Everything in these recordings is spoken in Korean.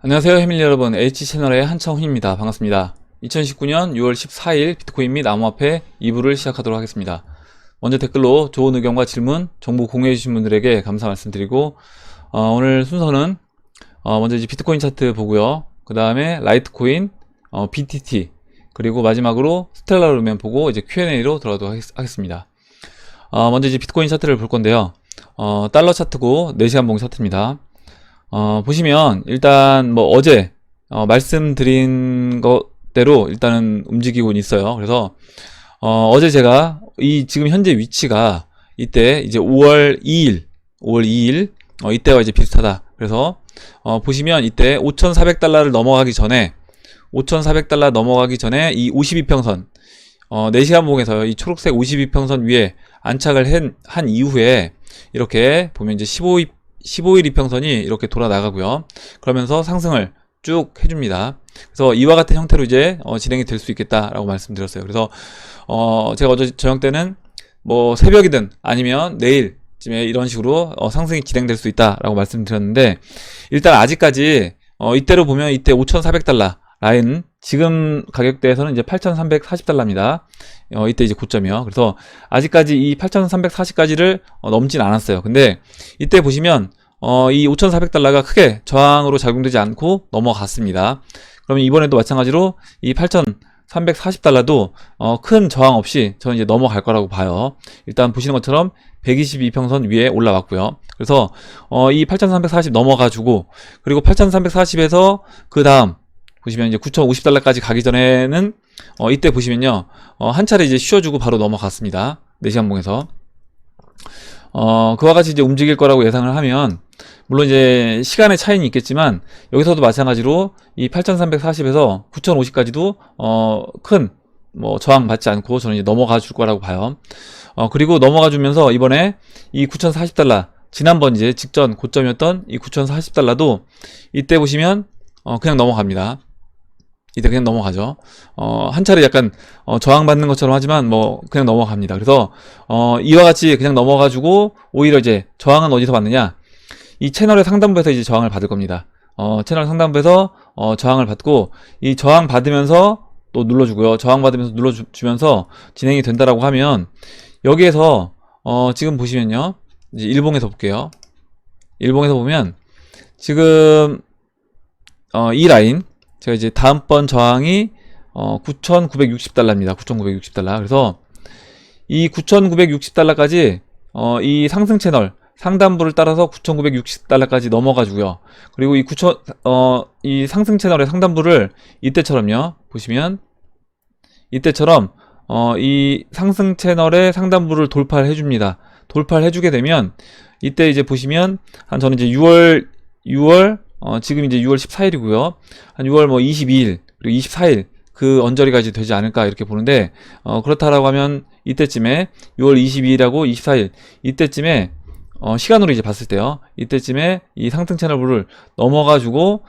안녕하세요 해밀리 여러분, H채널의 한청훈입니다. 반갑습니다. 2019년 6월 14일 비트코인 및 암호화폐 2부를 시작하도록 하겠습니다. 먼저 댓글로 좋은 의견과 질문, 정보 공유해주신 분들에게 감사 말씀드리고, 오늘 순서는 먼저 이제 비트코인 차트 보고요. 그 다음에 라이트코인, BTT, 그리고 마지막으로 스텔라 루멘 보고 이제 Q&A로 들어가도록 하겠습니다. 먼저 이제 비트코인 차트를 볼 건데요. 달러 차트고 4시간 봉 차트입니다. 보시면 일단 뭐 어제 말씀드린 것대로 일단은 움직이고 있어요. 그래서 어제 제가 이 지금 현재 위치가 이때 이제 5월 2일 이때와 이제 비슷하다. 그래서 보시면 이때 5,400달러를 넘어가기 전에 5,400달러 넘어가기 전에 이 52평선 4시간 봉에서 이 초록색 52평선 위에 안착을 한 이후에 이렇게 보면 이제 15일 이평선이 이렇게 돌아 나가고요. 그러면서 상승을 쭉 해줍니다. 그래서 이와 같은 형태로 이제 진행이 될 수 있겠다라고 말씀드렸어요. 그래서 제가 어제 저녁 때는 뭐 새벽이든 아니면 내일쯤에 이런 식으로 상승이 진행될 수 있다라고 말씀드렸는데, 일단 아직까지 이때로 보면 이때 5,400달러 라인, 지금 가격대에서는 이제 8,340달러입니다. 이때 이제 고점이요. 그래서 아직까지 이 8,340까지를 넘진 않았어요. 근데 이때 보시면 이 5,400달러가 크게 저항으로 작용되지 않고 넘어갔습니다. 그러면 이번에도 마찬가지로 이 8,340달러도 큰 저항 없이 저는 이제 넘어갈 거라고 봐요. 일단 보시는 것처럼 122평선 위에 올라왔고요. 그래서 이 8,340 넘어가지고, 그리고 8,340에서 그 다음 보시면 이제 9,050달러까지 가기 전에는 이때 보시면요 한 차례 이제 쉬어주고 바로 넘어갔습니다. 4시간 봉에서 그와 같이 이제 움직일 거라고 예상을 하면, 물론 이제 시간의 차이는 있겠지만 여기서도 마찬가지로 이 8,340에서 9,050까지도 큰 뭐 저항 받지 않고 저는 이제 넘어가 줄 거라고 봐요. 그리고 넘어가 주면서 이번에 이 9,040달러, 지난번 이제 직전 고점이었던 이 9,040달러도 이때 보시면 그냥 넘어갑니다. 이때 그냥 넘어가죠. 한 차례 약간 저항받는 것처럼 하지만 뭐 그냥 넘어갑니다. 그래서 이와 같이 그냥 넘어가지고 오히려 이제 저항은 어디서 받느냐, 이 채널의 상단부에서 이제 저항을 받을 겁니다. 채널 상단부에서 저항을 받고, 이 저항 받으면서 또 눌러주고요. 저항 받으면서 눌러주면서 진행이 된다라고 하면, 여기에서 지금 보시면요, 이제 일봉에서 볼게요. 일봉에서 보면 지금 이 라인, 제가 이제 다음번 저항이 9,960달러입니다. 9,960달러. 그래서 이 9,960달러까지 이 상승 채널 상단부를 따라서 9,960달러까지 넘어가지고요. 그리고 이 상승 채널의 상단부를 이때처럼요, 보시면 이때처럼 이 상승 채널의 상단부를 돌파를 해줍니다. 돌파를 해주게 되면 이때 이제 보시면 저는 이제 6월 지금 이제 6월 14일이고요. 한 6월 뭐 22일 그리고 24일 그 언저리까지 되지 않을까 이렇게 보는데, 그렇다라고 하면 이때쯤에 6월 22일하고 24일 이때쯤에 시간으로 이제 봤을 때요, 이때쯤에 이 상승 채널부를 넘어가지고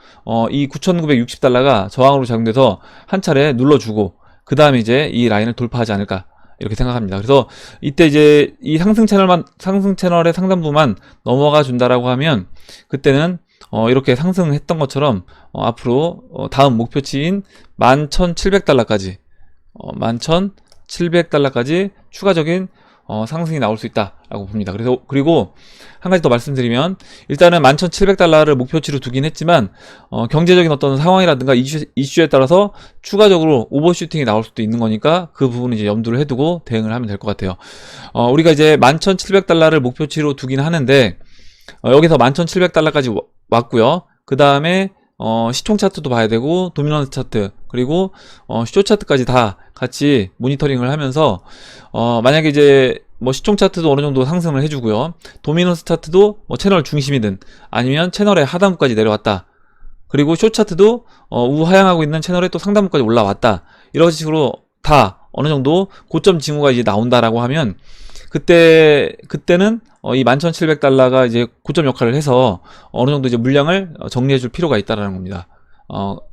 이 9,960달러가 저항으로 작용돼서 한 차례 눌러주고 그 다음에 이제 이 라인을 돌파하지 않을까 이렇게 생각합니다. 그래서 이때 이제 이 상승 채널의 상단부만 넘어가 준다라고 하면, 그때는 이렇게 상승했던 것처럼 앞으로 다음 목표치인 11,700달러까지 11,700달러까지 추가적인 상승이 나올 수 있다라고 봅니다. 그리고 한 가지 더 말씀드리면, 일단은 11,700달러를 목표치로 두긴 했지만 경제적인 어떤 상황이라든가 이슈에 따라서 추가적으로 오버슈팅이 나올 수도 있는 거니까 그 부분은 이제 염두를 해두고 대응을 하면 될 것 같아요. 우리가 이제 11,700달러를 목표치로 두긴 하는데, 여기서 11,700달러까지 왔고요. 그 다음에 시총 차트도 봐야 되고 도미넌스 차트, 그리고 슈초 차트까지 다 같이 모니터링을 하면서 만약에 이제 뭐 시총 차트도 어느 정도 상승을 해주고요, 도미넌스 차트도 뭐 채널 중심이든 아니면 채널의 하단부까지 내려왔다, 그리고 숏 차트도 우하향하고 있는 채널의 또 상단부까지 올라왔다, 이런 식으로 다 어느 정도 고점 징후가 이제 나온다라고 하면, 그때는 이 11,700달러가 이제 고점 역할을 해서 어느 정도 이제 물량을 정리해 줄 필요가 있다라는 겁니다.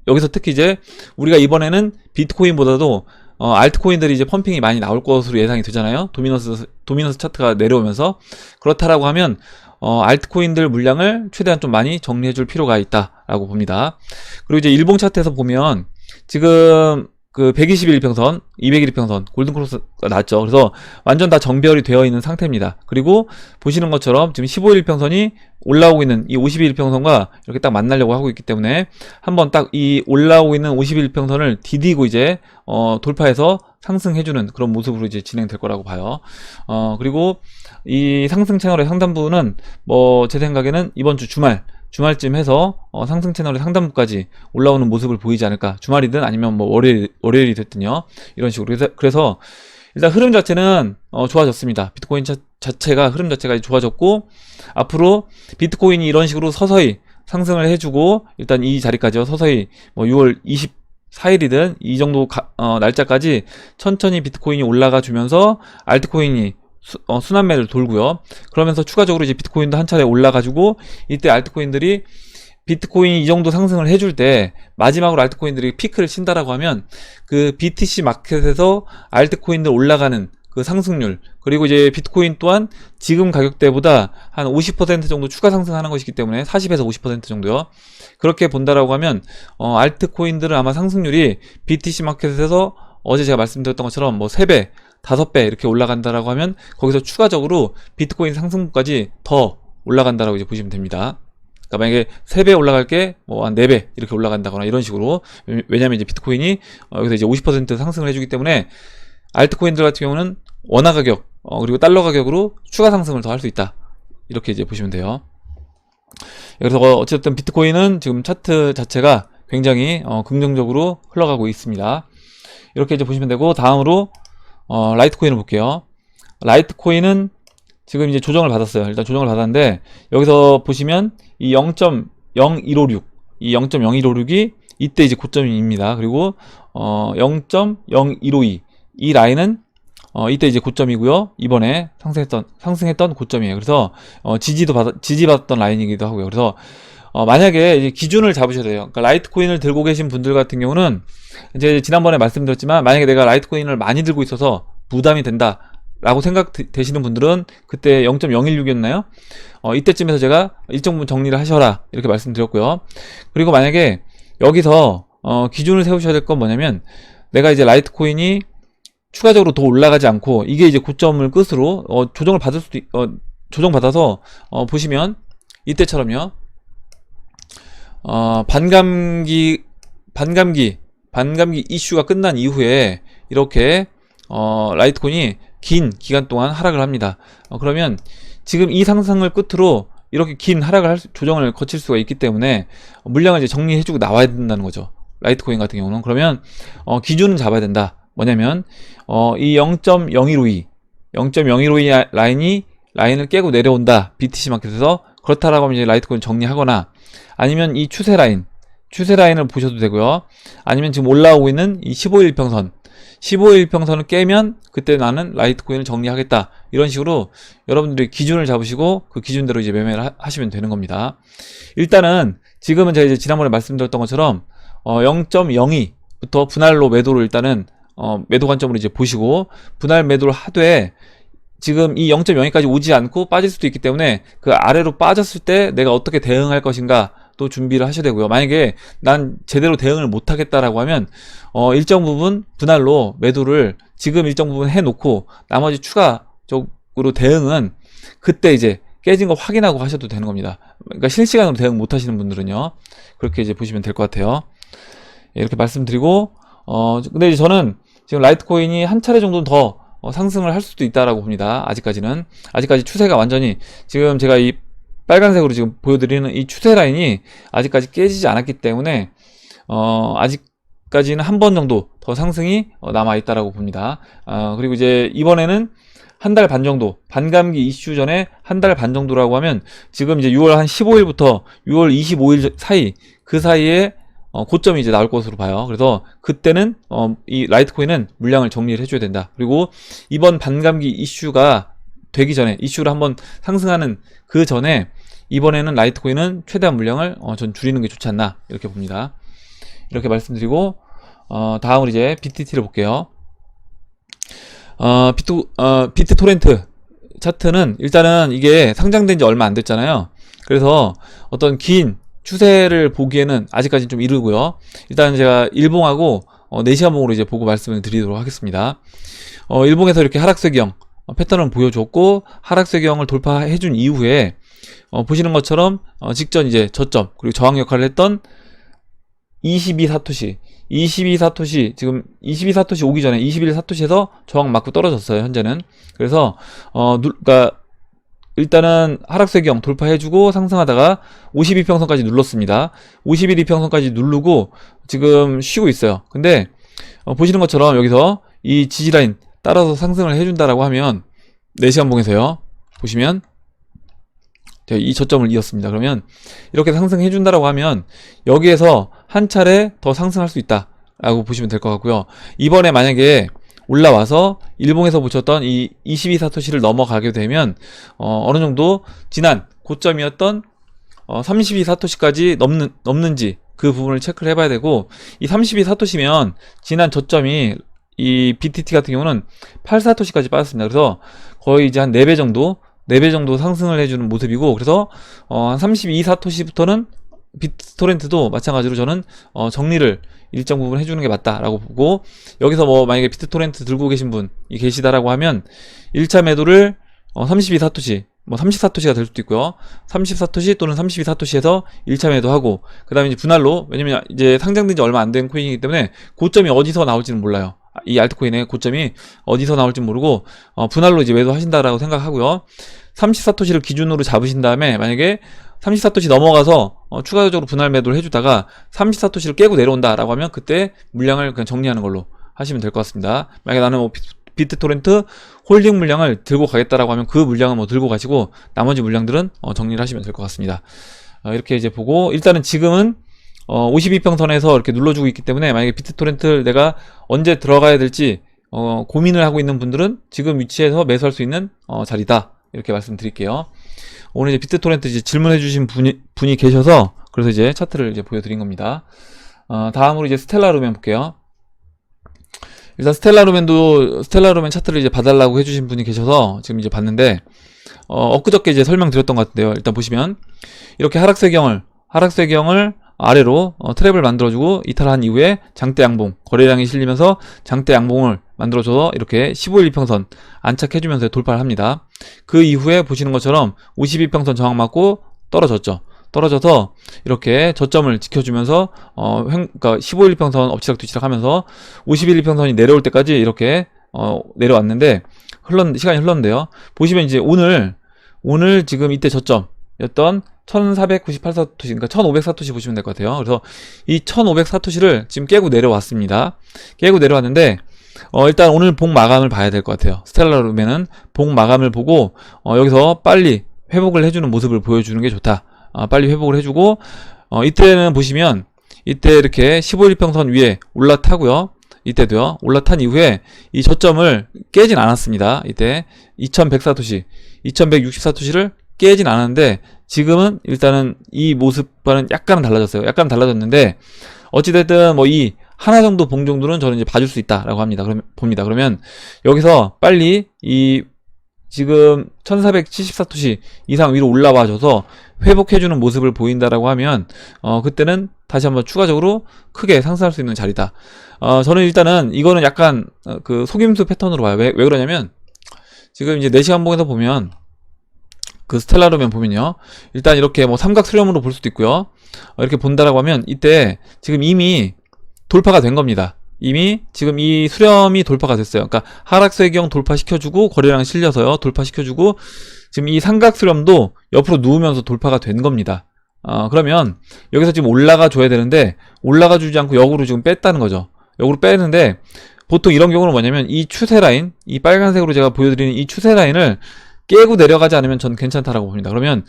여기서 특히 이제 우리가 이번에는 비트코인보다도 알트코인들이 이제 펌핑이 많이 나올 것으로 예상이 되잖아요. 도미넌스 차트가 내려오면서. 그렇다라고 하면 알트코인들 물량을 최대한 좀 많이 정리해 줄 필요가 있다라고 봅니다. 그리고 이제 일봉 차트에서 보면 지금 그 121일평선, 201일평선, 골든크로스가 났죠. 그래서 완전 다 정배열이 되어 있는 상태입니다. 그리고 보시는 것처럼 지금 15일평선이 올라오고 있는 이 52일평선과 이렇게 딱 만나려고 하고 있기 때문에 한번 딱 이 올라오고 있는 51일평선을 디디고 이제 돌파해서 상승해주는 그런 모습으로 이제 진행될 거라고 봐요. 그리고 이 상승 채널의 상단부는 뭐 제 생각에는 이번 주 주말쯤 해서 상승 채널의 상단부까지 올라오는 모습을 보이지 않을까. 주말이든 아니면 뭐 월요일이 됐든요. 이런 식으로. 그래서 일단 흐름 자체는 좋아졌습니다. 비트코인 자체가 흐름 자체가 좋아졌고, 앞으로 비트코인이 이런 식으로 서서히 상승을 해주고, 일단 이 자리까지요. 서서히 뭐 6월 24일이든 이 정도 날짜까지 천천히 비트코인이 올라가 주면서 알트코인이 순환매를 돌고요. 그러면서 추가적으로 이제 비트코인도 한 차례 올라가지고, 이때 알트코인들이 비트코인이 이 정도 상승을 해줄 때 마지막으로 알트코인들이 피크를 친다라고 하면 그 BTC 마켓에서 알트코인들 올라가는 그 상승률, 그리고 이제 비트코인 또한 지금 가격대보다 한 50% 정도 추가 상승하는 것이기 때문에 40에서 50% 정도요. 그렇게 본다라고 하면 알트코인들은 아마 상승률이 BTC 마켓에서 어제 제가 말씀드렸던 것처럼 뭐 3배, 5배 이렇게 올라간다라고 하면 거기서 추가적으로 비트코인 상승분까지 더 올라간다라고 이제 보시면 됩니다. 그러니까 만약에 3배 올라갈 게 뭐 한 4배 이렇게 올라간다거나 이런 식으로. 왜냐면 이제 비트코인이 여기서 이제 50% 상승을 해주기 때문에 알트코인들 같은 경우는 원화 가격 그리고 달러 가격으로 추가 상승을 더 할 수 있다, 이렇게 이제 보시면 돼요. 그래서 어쨌든 비트코인은 지금 차트 자체가 굉장히 긍정적으로 흘러가고 있습니다. 이렇게 이제 보시면 되고, 다음으로 라이트코인을 볼게요. 라이트코인은 지금 이제 조정을 받았어요. 일단 조정을 받았는데, 여기서 보시면 이 0.0156, 이 0.0156이 이때 이제 고점입니다. 그리고 0.0152, 이 라인은 이때 이제 고점이고요. 이번에 상승했던 고점이에요. 그래서 지지받았던 라인이기도 하고요. 그래서 만약에 이제 기준을 잡으셔야 돼요. 그러니까 라이트코인을 들고 계신 분들 같은 경우는 이제 지난번에 말씀드렸지만, 만약에 내가 라이트코인을 많이 들고 있어서 부담이 된다 라고 생각되시는 분들은 그때 0.016이었나요? 이때쯤에서 제가 일정 부분 정리를 하셔라 이렇게 말씀드렸고요. 그리고 만약에 여기서 기준을 세우셔야 될 건 뭐냐면, 내가 이제 라이트코인이 추가적으로 더 올라가지 않고 이게 이제 고점을 끝으로 조정을 받을 수도 조정받아서 보시면 이때처럼요. 반감기 이슈가 끝난 이후에 이렇게 라이트코인이 긴 기간 동안 하락을 합니다. 그러면 지금 이 상승을 끝으로 이렇게 긴 조정을 거칠 수가 있기 때문에 물량을 이제 정리해주고 나와야 된다는 거죠. 라이트코인 같은 경우는. 그러면 기준은 잡아야 된다. 뭐냐면 이 0.0152 라인을 깨고 내려온다, BTC 마켓에서. 그렇다라고 하면 이제 라이트코인 정리하거나, 아니면 이 추세 라인을 보셔도 되고요. 아니면 지금 올라오고 있는 이 15일평선을 깨면 그때 나는 라이트코인을 정리하겠다, 이런 식으로 여러분들이 기준을 잡으시고 그 기준대로 이제 매매를 하시면 되는 겁니다. 일단은 지금은 제가 이제 지난번에 말씀드렸던 것처럼 0.02부터 분할로 매도를 일단은 매도 관점으로 이제 보시고, 분할 매도를 하되 지금 이 0.02까지 오지 않고 빠질 수도 있기 때문에 그 아래로 빠졌을 때 내가 어떻게 대응할 것인가 또 준비를 하셔야 되고요. 만약에 난 제대로 대응을 못 하겠다라고 하면 일정 부분 분할로 매도를 지금 일정 부분 해놓고 나머지 추가적으로 대응은 그때 이제 깨진 거 확인하고 하셔도 되는 겁니다. 그러니까 실시간으로 대응 못 하시는 분들은요, 그렇게 이제 보시면 될 것 같아요. 이렇게 말씀드리고, 근데 이제 저는 지금 라이트코인이 한 차례 정도는 더 상승을 할 수도 있다라고 봅니다. 아직까지 추세가 완전히, 지금 제가 이 빨간색으로 지금 보여드리는 이 추세 라인이 아직까지 깨지지 않았기 때문에 아직까지는 한 번 정도 더 상승이 남아 있다라고 봅니다. 그리고 이제 이번에는 한 달 반 정도, 반감기 이슈 전에 한 달 반 정도라고 하면 지금 이제 6월 한 15일부터 6월 25일 사이, 그 사이에 고점이 이제 나올 것으로 봐요. 그래서 그때는 이 라이트코인은 물량을 정리를 해줘야 된다. 그리고 이번 반감기 이슈가 되기 전에, 이슈를 한번 상승하는 그 전에 이번에는 라이트코인은 최대한 물량을 전 줄이는 게 좋지 않나, 이렇게 봅니다. 이렇게 말씀드리고, 다음으로 이제 BTT를 볼게요. 비트토렌트 차트는 일단은 이게 상장된 지 얼마 안 됐잖아요. 그래서 어떤 긴 추세를 보기에는 아직까지는 좀 이르고요. 일단 제가 일봉하고 4시간봉으로 이제 보고 말씀을 드리도록 하겠습니다. 일봉에서 이렇게 하락세경 패턴을 보여줬고, 하락세경을 돌파해준 이후에 보시는 것처럼 직전 이제 저점 그리고 저항 역할을 했던 22사토시 지금 22사토시 오기 전에 21사토시에서 저항 맞고 떨어졌어요, 현재는. 그래서 그러니까 일단은 하락세경 돌파해주고 상승하다가 52평선까지 눌렀습니다. 51이평선까지 누르고 지금 쉬고 있어요. 근데 보시는 것처럼 여기서 이 지지라인 따라서 상승을 해준다라고 하면 4시간 봉에서요, 보시면 이 저점을 이었습니다. 그러면 이렇게 상승해준다라고 하면 여기에서 한 차례 더 상승할 수 있다 라고 보시면 될 것 같고요. 이번에 만약에 올라와서 일봉에서 보셨던 이 22사토시를 넘어가게 되면 어느 정도 지난 고점이었던 32사토시까지 넘는지 그 부분을 체크를 해봐야 되고, 이 32사토시면 지난 저점이 이 BTT 같은 경우는 8사토시까지 빠졌습니다. 그래서 거의 이제 한 4배 정도 상승을 해주는 모습이고, 그래서 한 32사토시부터는 비트토렌트도 마찬가지로 저는 정리를 일정 부분 해주는 게 맞다라고 보고, 여기서 뭐 만약에 비트토렌트 들고 계신 분이 계시다라고 하면 1차 매도를 32사토시 뭐 30사토시가 될 수도 있고요. 30사토시 또는 32사토시에서 1차 매도하고, 그 다음에 이제 분할로, 왜냐면 이제 상장된 지 얼마 안 된 코인이기 때문에 고점이 어디서 나올지는 몰라요. 이 알트코인의 고점이 어디서 나올지 모르고 분할로 이제 매도하신다라고 생각하고요. 30사토시를 기준으로 잡으신 다음에 만약에 30사토시 넘어가서 추가적으로 분할 매도를 해주다가 30사토시를 깨고 내려온다라고 하면 그때 물량을 그냥 정리하는 걸로 하시면 될 것 같습니다. 만약에 나는 뭐 비트토렌트 홀딩 물량을 들고 가겠다라고 하면 그 물량은 뭐 들고 가시고 나머지 물량들은 정리를 하시면 될 것 같습니다. 이렇게 이제 보고, 일단은 지금은 52평선에서 이렇게 눌러주고 있기 때문에 만약에 비트토렌트를 내가 언제 들어가야 될지 고민을 하고 있는 분들은 지금 위치에서 매수할 수 있는 자리다, 이렇게 말씀드릴게요. 오늘 이제 비트토렌트 이제 질문해 주신 분이 계셔서 그래서 이제 차트를 이제 보여드린 겁니다. 다음으로 이제 스텔라루멘 볼게요. 일단 스텔라루멘 차트를 이제 봐달라고 해주신 분이 계셔서 지금 이제 봤는데, 엊그저께 이제 설명드렸던 것 같은데요. 일단 보시면 이렇게 하락세경을 아래로 트랩을 만들어주고 이탈한 이후에 장대 양봉, 거래량이 실리면서 장대 양봉을 만들어줘서 이렇게 15일2평선 안착해주면서 돌파를 합니다. 그 이후에 보시는 것처럼 52평선 저항 맞고 떨어져서 이렇게 저점을 지켜주면서 그러니까 15일1평선 엎치락 뒤치락 하면서 51일평선이 내려올 때까지 이렇게 내려왔는데 시간이 흘렀는데요. 보시면 이제 오늘 지금 이때 저점이었던 1498사토시, 그러니까 1500사토시 보시면 될 것 같아요. 그래서 이 1500사토시를 지금 깨고 내려왔습니다. 깨고 내려왔는데 일단 오늘 봉 마감을 봐야 될 것 같아요. 스텔라루멘은 봉 마감을 보고 여기서 빨리 회복을 해주는 모습을 보여주는 게 좋다. 빨리 회복을 해주고, 이때는 보시면 이때 이렇게 15일평선 위에 올라타고요. 이때도요, 올라탄 이후에 이 저점을 깨진 않았습니다. 이때 2100사토시 2160사토시를 깨진 않았는데, 지금은 일단은 이 모습과는 약간은 달라졌어요. 약간 달라졌는데 어찌됐든 뭐 이 하나 정도 봉 정도는 저는 이제 봐줄 수 있다라고 합니다. 그러면 여기서 빨리 이 지금 1470사토시 이상 위로 올라와줘서 회복해주는 모습을 보인다라고 하면 그때는 다시 한번 추가적으로 크게 상승할 수 있는 자리다. 저는 일단은 이거는 약간 그 속임수 패턴으로 봐요. 왜 그러냐면 지금 이제 4시간 봉에서 보면 그 스텔라루멘 보면요, 일단 이렇게 뭐 삼각 수렴으로 볼 수도 있고요. 이렇게 본다라고 하면 이때 지금 이미 돌파가 된 겁니다. 이미 지금 이 수렴이 돌파가 됐어요. 그러니까 하락세경 돌파시켜주고 거래량 실려서요 돌파시켜주고 지금 이 삼각 수렴도 옆으로 누우면서 돌파가 된 겁니다. 그러면 여기서 지금 올라가 줘야 되는데 올라가 주지 않고 역으로 지금 뺐다는 거죠. 역으로 빼는데 보통 이런 경우는 뭐냐면 이 추세 라인, 이 빨간색으로 제가 보여드리는 이 추세 라인을 깨고 내려가지 않으면 전 괜찮다라고 봅니다. 그러면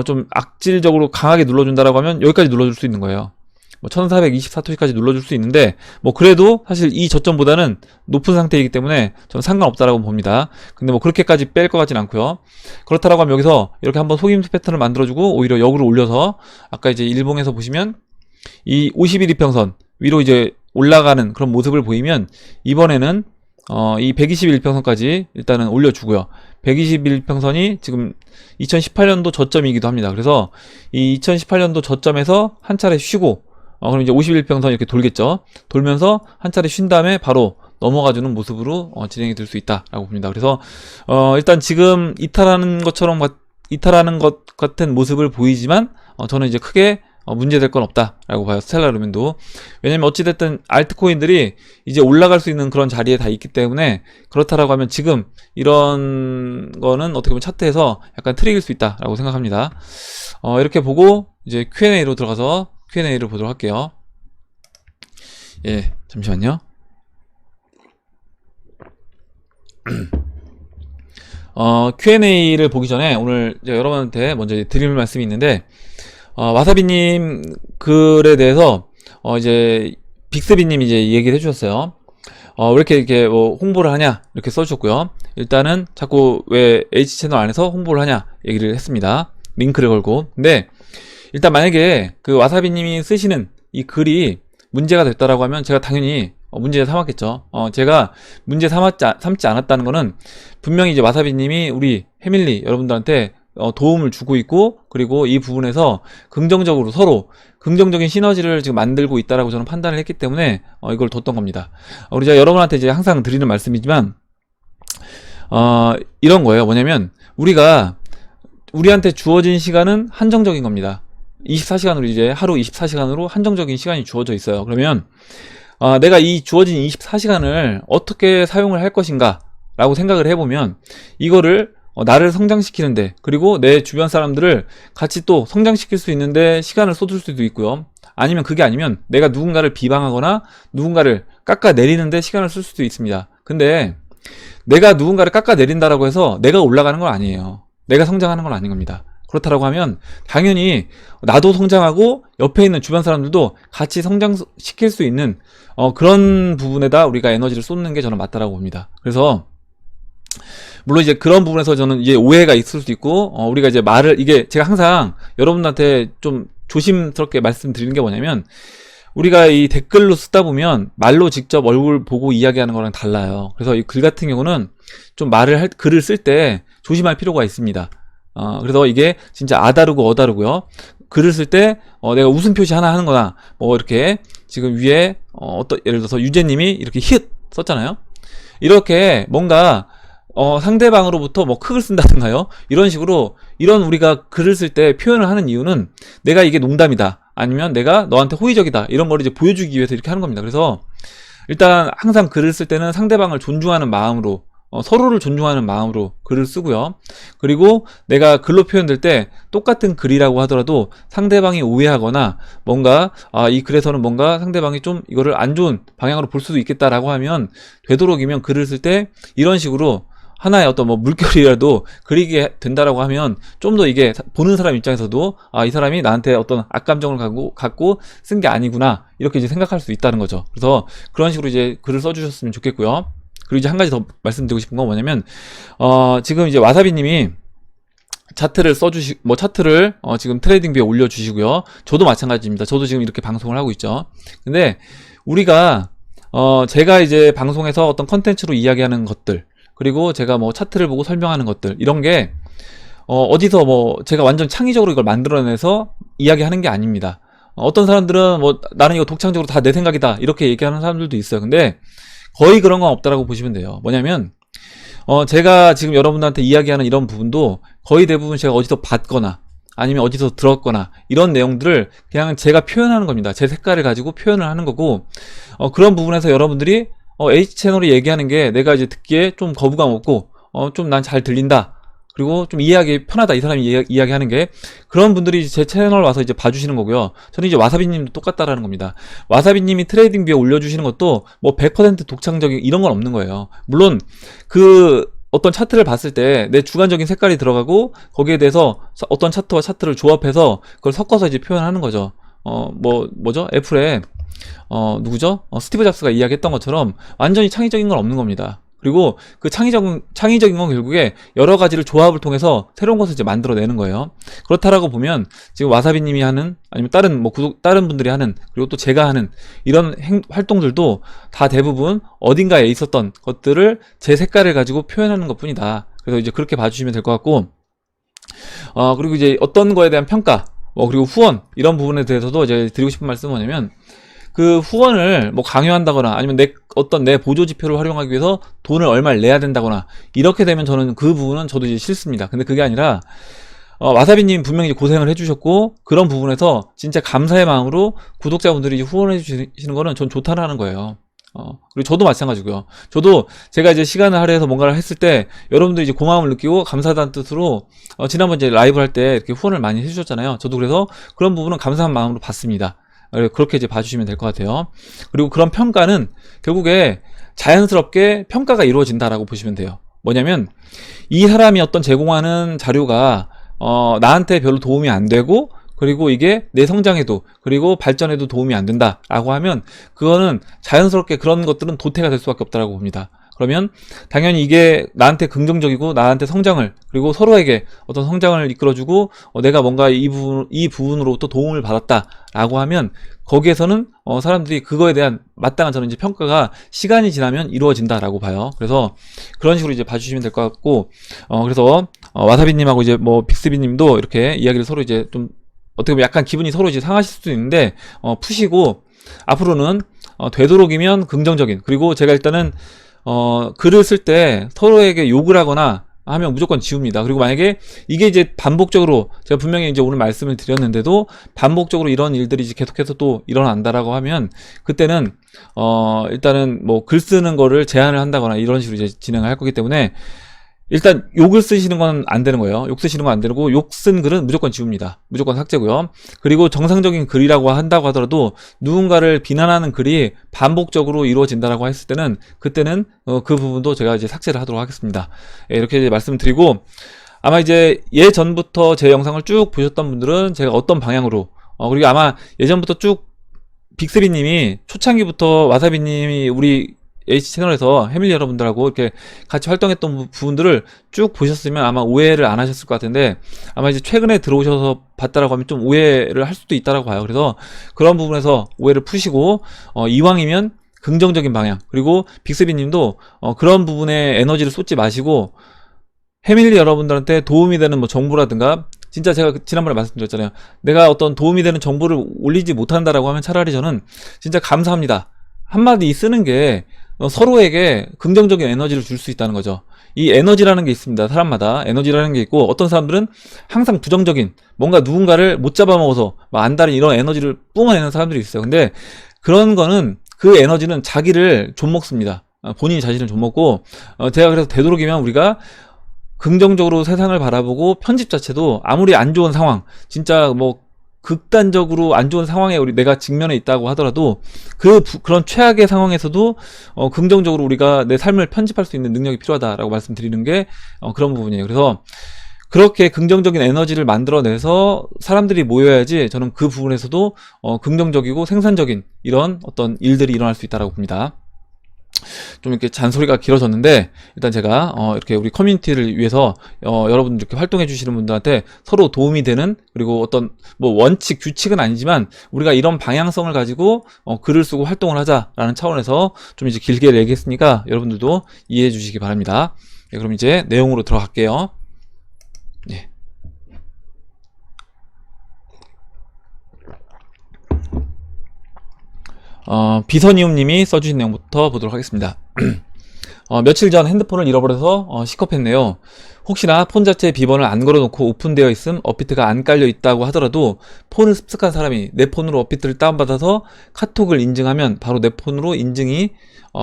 좀 악질적으로 강하게 눌러준다라고 하면 여기까지 눌러줄 수 있는 거예요. 뭐 1424토시까지 눌러줄 수 있는데 뭐 그래도 사실 이 저점보다는 높은 상태이기 때문에 저는 상관없다라고 봅니다. 근데 뭐 그렇게까지 뺄 것 같진 않고요. 그렇다라고 하면 여기서 이렇게 한번 속임수 패턴을 만들어주고 오히려 역으로 올려서 아까 이제 일봉에서 보시면 이 51이평선 위로 이제 올라가는 그런 모습을 보이면 이번에는 이 121평선까지 일단은 올려주고요. 121평선이 지금 2018년도 저점이기도 합니다. 그래서 이 2018년도 저점에서 한 차례 쉬고, 그럼 이제 51평선 이렇게 돌겠죠. 돌면서 한 차례 쉰 다음에 바로 넘어가주는 모습으로 진행이 될 수 있다라고 봅니다. 그래서 일단 지금 이탈하는 것 같은 모습을 보이지만 저는 이제 크게 문제될 건 없다라고 봐요. 스텔라 루멘도. 왜냐면 어찌됐든 알트코인들이 이제 올라갈 수 있는 그런 자리에 다 있기 때문에, 그렇다라고 하면 지금 이런 거는 어떻게 보면 차트에서 약간 트릭일 수 있다라고 생각합니다. 이렇게 보고 이제 Q&A로 들어가서 Q&A를 보도록 할게요. 예, 잠시만요. Q&A를 보기 전에 오늘 여러분한테 먼저 드릴 말씀이 있는데, 와사비님 글에 대해서 이제 빅스비님이 이제 얘기를 해주셨어요. 왜 이렇게 뭐 홍보를 하냐 이렇게 써주셨고요. 일단은 자꾸 왜 H 채널 안에서 홍보를 하냐 얘기를 했습니다. 링크를 걸고. 근데 일단 만약에 그 와사비님이 쓰시는 이 글이 문제가 됐다라고 하면 제가 당연히 문제 삼았겠죠. 제가 문제 삼지 않았다는 거는 분명히 이제 와사비님이 우리 해밀리 여러분들한테 도움을 주고 있고, 그리고 이 부분에서 긍정적으로 서로 긍정적인 시너지를 지금 만들고 있다라고 저는 판단을 했기 때문에 이걸 뒀던 겁니다. 우리 제가 여러분한테 이제 항상 드리는 말씀이지만 이런 거예요. 뭐냐면 우리한테 주어진 시간은 한정적인 겁니다. 24시간으로 이제 하루 24시간으로 한정적인 시간이 주어져 있어요. 그러면 내가 이 주어진 24시간을 어떻게 사용을 할 것인가 라고 생각을 해보면, 이거를 나를 성장시키는데, 그리고 내 주변 사람들을 같이 또 성장시킬 수 있는데 시간을 쏟을 수도 있고요. 아니면 그게 아니면 내가 누군가를 비방하거나 누군가를 깎아내리는데 시간을 쓸 수도 있습니다. 근데 내가 누군가를 깎아내린다라고 해서 내가 올라가는 건 아니에요. 내가 성장하는 건 아닌 겁니다. 그렇다라고 하면 당연히 나도 성장하고 옆에 있는 주변 사람들도 같이 성장시킬 수 있는 그런 부분에다 우리가 에너지를 쏟는 게 저는 맞다라고 봅니다. 그래서 물론 이제 그런 부분에서 저는 이제 오해가 있을 수도 있고, 우리가 이제 이게 제가 항상 여러분한테 좀 조심스럽게 말씀드리는 게 뭐냐면, 우리가 이 댓글로 쓰다 보면 말로 직접 얼굴 보고 이야기하는 거랑 달라요. 그래서 이 글 같은 경우는 좀 글을 쓸 때 조심할 필요가 있습니다. 그래서 이게 진짜 아다르고 어다르고요. 글을 쓸 때 내가 웃음 표시 하나 하는 거나 뭐 이렇게 지금 위에 예를 들어서 유재님이 이렇게 힛 썼잖아요. 이렇게 뭔가 상대방으로부터 뭐 크글 쓴다든가요, 이런 식으로 우리가 글을 쓸 때 표현을 하는 이유는 내가 이게 농담이다, 아니면 내가 너한테 호의적이다, 이런 걸 이제 보여주기 위해서 이렇게 하는 겁니다. 그래서 일단 항상 글을 쓸 때는 상대방을 존중하는 마음으로, 서로를 존중하는 마음으로 글을 쓰고요. 그리고 내가 글로 표현될 때 똑같은 글이라고 하더라도 상대방이 오해하거나 뭔가 이 글에서는 뭔가 상대방이 좀 이거를 안 좋은 방향으로 볼 수도 있겠다라고 하면, 되도록이면 글을 쓸 때 이런 식으로 하나의 어떤 뭐 물결이라도 그리게 된다라고 하면 좀 더 이게 보는 사람 입장에서도 이 사람이 나한테 어떤 악감정을 갖고 쓴 게 아니구나, 이렇게 이제 생각할 수 있다는 거죠. 그래서 그런 식으로 이제 글을 써주셨으면 좋겠고요. 그리고 이제 한 가지 더 말씀드리고 싶은 건 뭐냐면, 지금 이제 와사비님이 차트를 차트를 지금 트레이딩 뷰에 올려주시고요. 저도 마찬가지입니다. 저도 지금 이렇게 방송을 하고 있죠. 근데 우리가 제가 이제 방송에서 어떤 컨텐츠로 이야기하는 것들, 그리고 제가 뭐 차트를 보고 설명하는 것들, 이런 게 어디서 뭐 제가 완전 창의적으로 이걸 만들어내서 이야기하는 게 아닙니다. 어떤 사람들은 뭐 나는 이거 독창적으로 다 내 생각이다, 이렇게 얘기하는 사람들도 있어요. 근데 거의 그런 건 없다라고 보시면 돼요. 뭐냐면 제가 지금 여러분들한테 이야기하는 이런 부분도 거의 대부분 제가 어디서 봤거나 아니면 어디서 들었거나 이런 내용들을 그냥 제가 표현하는 겁니다. 제 색깔을 가지고 표현을 하는 거고, 그런 부분에서 여러분들이 H채널이 얘기하는 게 내가 이제 듣기에 좀 거부감 없고 좀 난 잘 들린다, 그리고 좀 이해하기 편하다, 이 사람이 이야기하는 게, 그런 분들이 제 채널 와서 이제 봐주시는 거고요. 저는 이제 와사비님도 똑같다라는 겁니다. 와사비님이 트레이딩 뷰에 올려주시는 것도 뭐 100% 독창적인 이런 건 없는 거예요. 물론 그 어떤 차트를 봤을 때 내 주관적인 색깔이 들어가고 거기에 대해서 어떤 차트와 차트를 조합해서 그걸 섞어서 이제 표현하는 거죠. 뭐죠? 애플에 누구죠? 스티브 잡스가 이야기했던 것처럼 완전히 창의적인 건 없는 겁니다. 그리고 그 창의적인 건 결국에 여러 가지를 조합을 통해서 새로운 것을 이제 만들어내는 거예요. 그렇다라고 보면 지금 와사비님이 하는, 아니면 다른 분들이 하는, 그리고 또 제가 하는 이런 활동들도 다 대부분 어딘가에 있었던 것들을 제 색깔을 가지고 표현하는 것 뿐이다. 그래서 이제 그렇게 봐주시면 될 것 같고, 그리고 이제 어떤 거에 대한 평가, 그리고 후원, 이런 부분에 대해서도 이제 드리고 싶은 말씀은 뭐냐면, 그 후원을 뭐 강요한다거나 아니면 내 보조 지표를 활용하기 위해서 돈을 얼마를 내야 된다거나 이렇게 되면 저는 그 부분은 저도 이제 싫습니다. 근데 그게 아니라, 와사비님 분명히 고생을 해주셨고, 그런 부분에서 진짜 감사의 마음으로 구독자분들이 후원해 주시는 거는 전 좋다라는 거예요. 그리고 저도 마찬가지고요. 저도 제가 이제 시간을 할애해서 뭔가를 했을 때 여러분들이 이제 고마움을 느끼고 감사하다는 뜻으로 지난번 이제 라이브 할 때 이렇게 후원을 많이 해주셨잖아요. 저도 그래서 그런 부분은 감사한 마음으로 받습니다. 그렇게 이제 봐주시면 될 것 같아요. 그리고 그런 평가는 결국에 자연스럽게 평가가 이루어진다라고 보시면 돼요. 뭐냐면 이 사람이 어떤 제공하는 자료가 나한테 별로 도움이 안 되고, 그리고 이게 내 성장에도 그리고 발전에도 도움이 안 된다라고 하면 그거는 자연스럽게 그런 것들은 도태가 될 수밖에 없다라고 봅니다. 그러면 당연히 이게 나한테 긍정적이고 나한테 성장을, 그리고 서로에게 어떤 성장을 이끌어주고 내가 뭔가 이 부분으로부터 도움을 받았다라고 하면 거기에서는 사람들이 그거에 대한 마땅한 저는 이제 평가가 시간이 지나면 이루어진다라고 봐요. 그래서 그런 식으로 이제 봐주시면 될 것 같고, 그래서 와사비님하고 이제 뭐 빅스비님도 이렇게 이야기를 서로 이제 좀 어떻게 보면 약간 기분이 서로 이제 상하실 수도 있는데 푸시고 앞으로는 되도록이면 긍정적인, 그리고 제가 일단은 글을 쓸 때 서로에게 욕을 하거나 하면 무조건 지웁니다. 그리고 만약에 이게 이제 반복적으로, 제가 분명히 이제 오늘 말씀을 드렸는데도 반복적으로 이런 일들이 이제 계속해서 또 일어난다라고 하면 그때는 일단은 뭐 글 쓰는 거를 제한을 한다거나 이런 식으로 이제 진행을 할 거기 때문에 일단 욕을 쓰시는 건 안 되는 거예요. 욕 쓰시는 건 안 되고, 욕 쓴 글은 무조건 지웁니다. 무조건 삭제고요. 그리고 정상적인 글이라고 한다고 하더라도 누군가를 비난하는 글이 반복적으로 이루어진다라고 했을 때는 그때는 그 부분도 제가 이제 삭제를 하도록 하겠습니다. 이렇게 이제 말씀드리고, 아마 이제 예전부터 제 영상을 쭉 보셨던 분들은 제가 어떤 방향으로, 그리고 아마 예전부터 쭉 빅스비님이 초창기부터 와사비님이 우리 H 채널에서 해밀리 여러분들하고 이렇게 같이 활동했던 부분들을 쭉 보셨으면 아마 오해를 안 하셨을 것 같은데, 아마 이제 최근에 들어오셔서 봤다라고 하면 좀 오해를 할 수도 있다라고 봐요. 그래서 그런 부분에서 오해를 푸시고 이왕이면 긍정적인 방향, 그리고 빅스비님도 그런 부분에 에너지를 쏟지 마시고 해밀리 여러분들한테 도움이 되는 뭐 정보라든가, 진짜 제가 지난번에 말씀드렸잖아요. 내가 어떤 도움이 되는 정보를 올리지 못한다라고 하면 차라리 저는 진짜 감사합니다 한마디 쓰는 게 서로에게 긍정적인 에너지를 줄 수 있다는 거죠. 이 에너지라는 게 있습니다. 사람마다 에너지라는 게 있고, 어떤 사람들은 항상 부정적인, 뭔가 누군가를 못 잡아먹어서 막 안달인 이런 에너지를 뿜어내는 사람들이 있어요. 근데 그런 거는, 그 에너지는 자기를 좀먹습니다. 본인이 자신을 좀먹고, 제가 그래서 되도록이면 우리가 긍정적으로 세상을 바라보고, 편집 자체도 아무리 안 좋은 상황, 진짜 뭐 극단적으로 안 좋은 상황에 내가 직면해 있다고 하더라도 그런 최악의 상황에서도 긍정적으로 우리가 내 삶을 편집할 수 있는 능력이 필요하다라고 말씀드리는 게 그런 부분이에요. 그래서 그렇게 긍정적인 에너지를 만들어내서 사람들이 모여야지 저는 그 부분에서도 긍정적이고 생산적인 이런 어떤 일들이 일어날 수 있다고 봅니다. 좀 이렇게 잔소리가 길어졌는데, 일단 제가 이렇게 우리 커뮤니티를 위해서 여러분들 이렇게 활동해 주시는 분들한테 서로 도움이 되는, 그리고 어떤 뭐 원칙 규칙은 아니지만 우리가 이런 방향성을 가지고 글을 쓰고 활동을 하자라는 차원에서 좀 이제 길게 얘기했으니까 여러분들도 이해해 주시기 바랍니다. 네, 그럼 이제 내용으로 들어갈게요. 네. 비선이움님이 써주신 내용부터 보도록 하겠습니다. 며칠 전 핸드폰을 잃어버려서 시겁했네요. 혹시나 폰 자체에 비번을 안 걸어놓고 오픈되어 있음 업비트가 안 깔려 있다고 하더라도 폰을 습득한 사람이 내 폰으로 업비트를 다운받아서 카톡을 인증하면 바로 내 폰으로 인증이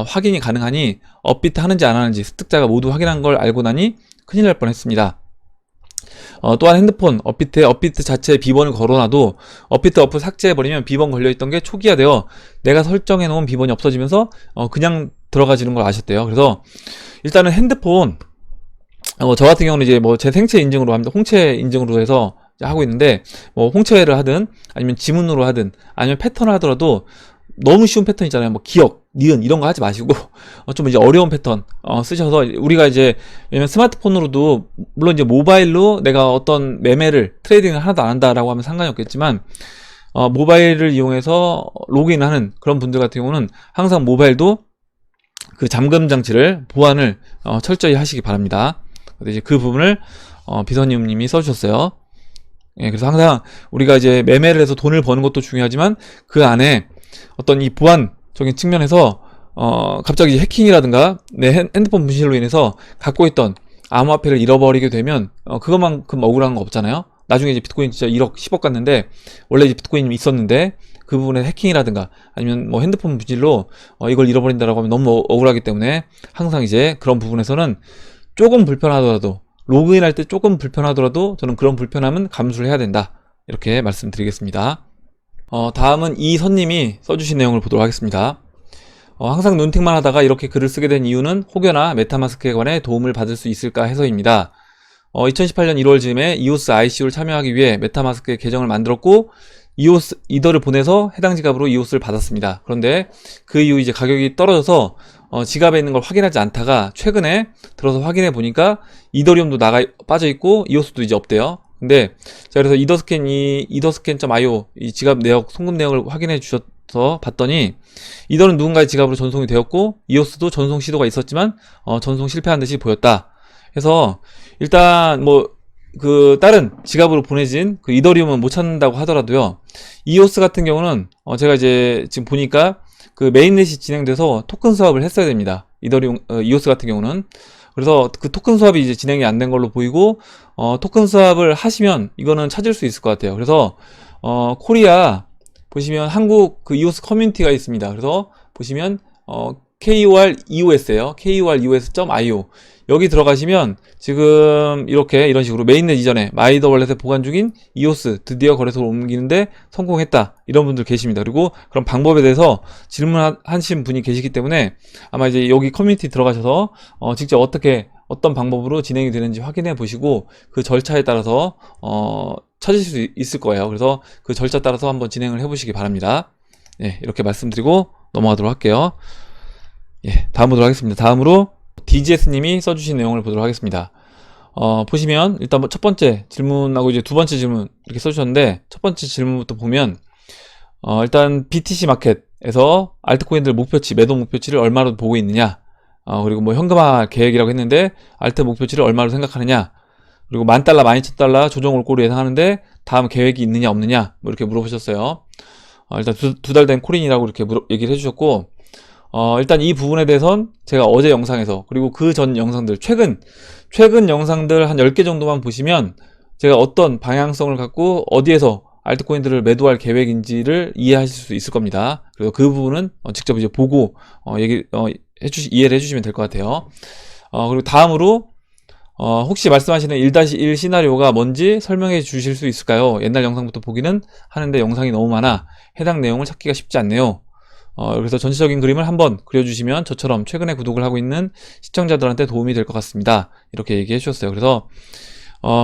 확인이 가능하니 업비트 하는지 안 하는지 습득자가 모두 확인한 걸 알고 나니 큰일 날 뻔했습니다. 또한 핸드폰 업비트에 업비트 자체에 비번을 걸어놔도 업비트 어플 삭제해버리면 비번 걸려있던 게 초기화되어 내가 설정해놓은 비번이 없어지면서 그냥 들어가지는 걸 아셨대요. 그래서 일단은 핸드폰, 저 같은 경우는 이제 뭐 제 생체 인증으로 합니다. 홍채 인증으로 해서 하고 있는데, 뭐 홍채를 하든 아니면 지문으로 하든 아니면 패턴을 하더라도 너무 쉬운 패턴 있잖아요. 뭐 기억, 니은 이런 거 하지 마시고 좀 이제 어려운 패턴 쓰셔서 우리가 이제 왜냐면 스마트폰으로도 물론 이제 모바일로 내가 어떤 매매를 트레이딩을 하나도 안 한다라고 하면 상관이 없겠지만 모바일을 이용해서 로그인하는 그런 분들 같은 경우는 항상 모바일도 그 잠금 장치를 보안을 철저히 하시기 바랍니다. 이제 그 부분을 비서님이 써주셨어요. 예, 그래서 항상 우리가 이제 매매를 해서 돈을 버는 것도 중요하지만 그 안에 어떤 이 보안적인 측면에서 갑자기 해킹이라든가 내 핸드폰 분실로 인해서 갖고 있던 암호화폐를 잃어버리게 되면 그것만큼 억울한 거 없잖아요. 나중에 이제 비트코인 진짜 1억 10억 갔는데 원래 이제 비트코인이 있었는데 그 부분에 해킹이라든가 아니면 뭐 핸드폰 분실로 이걸 잃어버린다라고 하면 너무 억울하기 때문에 항상 이제 그런 부분에서는 조금 불편하더라도 로그인할 때 조금 불편하더라도 저는 그런 불편함은 감수를 해야 된다, 이렇게 말씀드리겠습니다. 다음은 이선님이 써주신 내용을 보도록 하겠습니다. 항상 눈팅만 하다가 이렇게 글을 쓰게 된 이유는 혹여나 메타마스크에 관해 도움을 받을 수 있을까 해서입니다. 2018년 1월 즈음에 EOS ICO를 참여하기 위해 메타마스크에 계정을 만들었고 EOS 이더를 보내서 해당 지갑으로 EOS를 받았습니다. 그런데 그 이후 이제 가격이 떨어져서 지갑에 있는 걸 확인하지 않다가 최근에 들어서 확인해 보니까 이더리움도 빠져 있고 EOS도 이제 없대요. 근데 자, 그래서 이더스캔.io 이 지갑 내역 송금 내역을 확인해 주셔서 봤더니 이더는 누군가의 지갑으로 전송이 되었고 EOS도 전송 시도가 있었지만 전송 실패한 듯이 보였다. 해서 일단 뭐 그 다른 지갑으로 보내진 그 이더리움은 못 찾는다고 하더라도요. EOS 같은 경우는 제가 이제 지금 보니까 그 메인넷이 진행돼서 토큰 수합을 했어야 됩니다. 이더리움 EOS 같은 경우는. 그래서 그 토큰 수합이 이제 진행이 안 된 걸로 보이고 토큰 수합을 하시면 이거는 찾을 수 있을 것 같아요. 그래서 코리아 보시면 한국 그 EOS 커뮤니티가 있습니다. 그래서 보시면 KOREOS예요. KOREOS.io 여기 들어가시면 지금 이런 식으로 메인넷 이전에 마이더월렛에 보관 중인 EOS 드디어 거래소로 옮기는데 성공했다, 이런 분들 계십니다. 그리고 그런 방법에 대해서 질문하신 분이 계시기 때문에 아마 이제 여기 커뮤니티 들어가셔서 직접 어떤 방법으로 진행이 되는지 확인해 보시고 그 절차에 따라서 찾으실 수 있을 거예요. 그래서 그 절차 따라서 한번 진행을 해 보시기 바랍니다. 예, 이렇게 말씀드리고 넘어가도록 할게요. 예, 다음 보도록 하겠습니다. 다음으로 DGS님이 써주신 내용을 보도록 하겠습니다. 보시면 일단 첫 번째 질문하고 이제 두 번째 질문 이렇게 써주셨는데, 첫 번째 질문부터 보면 일단 BTC 마켓에서 알트코인들 목표치, 매도 목표치를 얼마로 보고 있느냐, 그리고 뭐 현금화 계획이라고 했는데 알트 목표치를 얼마로 생각하느냐, 그리고 $10,000, $12,000 조정 올 거로 예상하는데 다음 계획이 있느냐 없느냐, 뭐 이렇게 물어보셨어요. 일단 두 달 된 코린이라고 이렇게 얘기를 해주셨고, 일단 이 부분에 대해선 제가 어제 영상에서, 그리고 그 전 영상들, 최근 영상들 한 10개 정도만 보시면 제가 어떤 방향성을 갖고 어디에서 알트코인들을 매도할 계획인지를 이해하실 수 있을 겁니다. 그래서 그 부분은 직접 이제 보고 이해를 해주시면 될 것 같아요. 그리고 다음으로 혹시 말씀하시는 1-1 시나리오가 뭔지 설명해 주실 수 있을까요? 옛날 영상부터 보기는 하는데 영상이 너무 많아 해당 내용을 찾기가 쉽지 않네요. 그래서 전체적인 그림을 한번 그려주시면 저처럼 최근에 구독을 하고 있는 시청자들한테 도움이 될 것 같습니다. 이렇게 얘기해 주셨어요. 그래서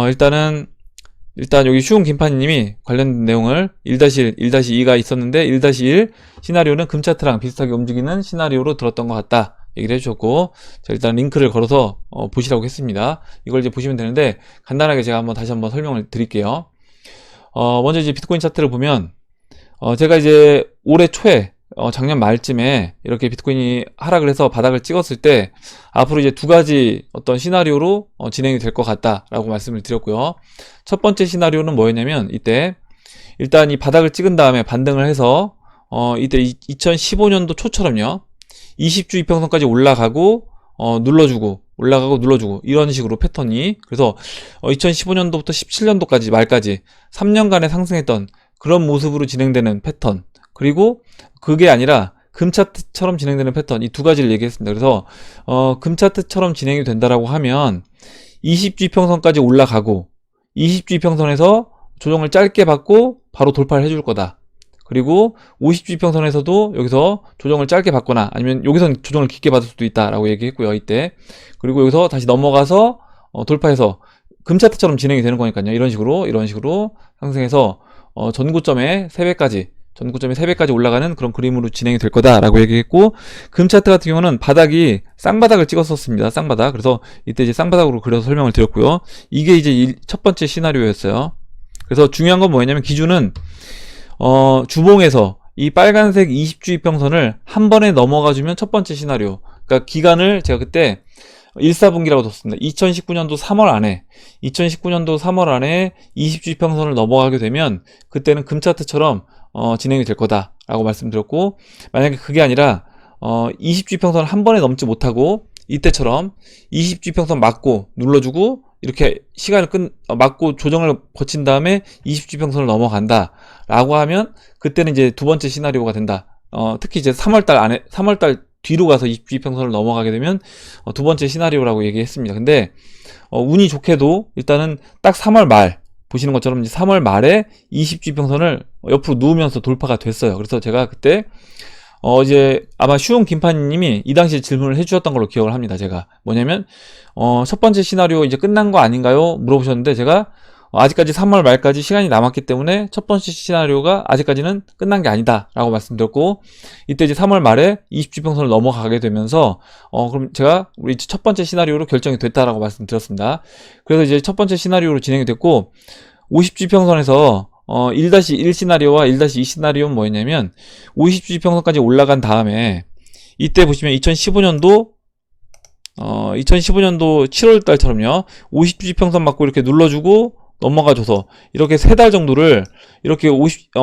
일단 여기 쉬운 김판이님이 관련된 내용을 1-1, 1-2가 있었는데 1-1 시나리오는 금차트랑 비슷하게 움직이는 시나리오로 들었던 것 같다, 얘기를 해주셨고, 자, 일단 링크를 걸어서 보시라고 했습니다. 이걸 이제 보시면 되는데 간단하게 제가 다시 한번 설명을 드릴게요. 먼저 이제 비트코인 차트를 보면 제가 이제 올해 초에 작년 말쯤에 이렇게 비트코인이 하락을 해서 바닥을 찍었을 때 앞으로 이제 두 가지 어떤 시나리오로 진행이 될 것 같다라고 말씀을 드렸고요. 첫 번째 시나리오는 뭐였냐면, 이때 일단 이 바닥을 찍은 다음에 반등을 해서 이때 2015년도 초처럼요, 20주 이평선까지 올라가고 눌러주고 올라가고 눌러주고 이런 식으로 패턴이, 그래서 2015년도부터 17년도까지 말까지 3년간에 상승했던 그런 모습으로 진행되는 패턴, 그리고 그게 아니라 금차트처럼 진행되는 패턴, 이 두 가지를 얘기했습니다. 그래서 금차트처럼 진행이 된다라고 하면 20주 이평선까지 올라가고 20주 이평선에서 조정을 짧게 받고 바로 돌파를 해줄 거다. 그리고 50주 이평선에서도 여기서 조정을 짧게 받거나 아니면 여기선 조정을 깊게 받을 수도 있다라고 얘기했고요, 이때. 그리고 여기서 다시 넘어가서 돌파해서 금차트처럼 진행이 되는 거니까요. 이런 식으로 상승해서 전고점의 3배까지 전고점이 3배까지 올라가는 그런 그림으로 진행이 될 거다라고 얘기했고, 금 차트 같은 경우는 바닥이 쌍바닥을 찍었었습니다. 쌍바닥. 그래서 이때 이제 쌍바닥으로 그려서 설명을 드렸고요. 이게 이제 첫 번째 시나리오였어요. 그래서 중요한 건 뭐였냐면, 기준은 주봉에서 이 빨간색 20주 이평선을 한 번에 넘어가주면 첫 번째 시나리오. 그러니까 기간을 제가 그때 1사분기라고 뒀습니다. 2019년도 3월 안에 20주 이평선을 넘어가게 되면 그때는 금 차트처럼 진행이 될 거다라고 말씀드렸고, 만약에 그게 아니라 20주 이평선을 한 번에 넘지 못하고 이때처럼 20주 이평선 맞고 눌러주고 이렇게 시간을 맞고 조정을 거친 다음에 20주 이평선을 넘어간다 라고 하면 그때는 이제 두 번째 시나리오가 된다. 특히 이제 3월달 뒤로 가서 20주 이평선을 넘어가게 되면 두 번째 시나리오라고 얘기했습니다. 근데 운이 좋게도 일단은 딱 3월 말 보시는 것처럼 이제 3월 말에 20주 이평선을 옆으로 누우면서 돌파가 됐어요. 그래서 제가 그때 이제 아마 슈용 김판님이 이 당시에 질문을 해주셨던 걸로 기억을 합니다. 제가 뭐냐면 첫 번째 시나리오 이제 끝난 거 아닌가요? 물어보셨는데, 제가 아직까지 3월 말까지 시간이 남았기 때문에 첫 번째 시나리오가 아직까지는 끝난 게 아니다 라고 말씀드렸고, 이때 이제 3월 말에 20주 평선을 넘어가게 되면서 그럼 제가 우리 첫 번째 시나리오로 결정이 됐다라고 말씀드렸습니다. 그래서 이제 첫 번째 시나리오로 진행이 됐고, 50주 평선에서 1-1 시나리오와 1-2 시나리오는 뭐였냐면, 50주 평선까지 올라간 다음에 이때 보시면 2015년도 7월 달처럼요, 50주 평선 맞고 이렇게 눌러주고 넘어가줘서 이렇게 3달 정도를 이렇게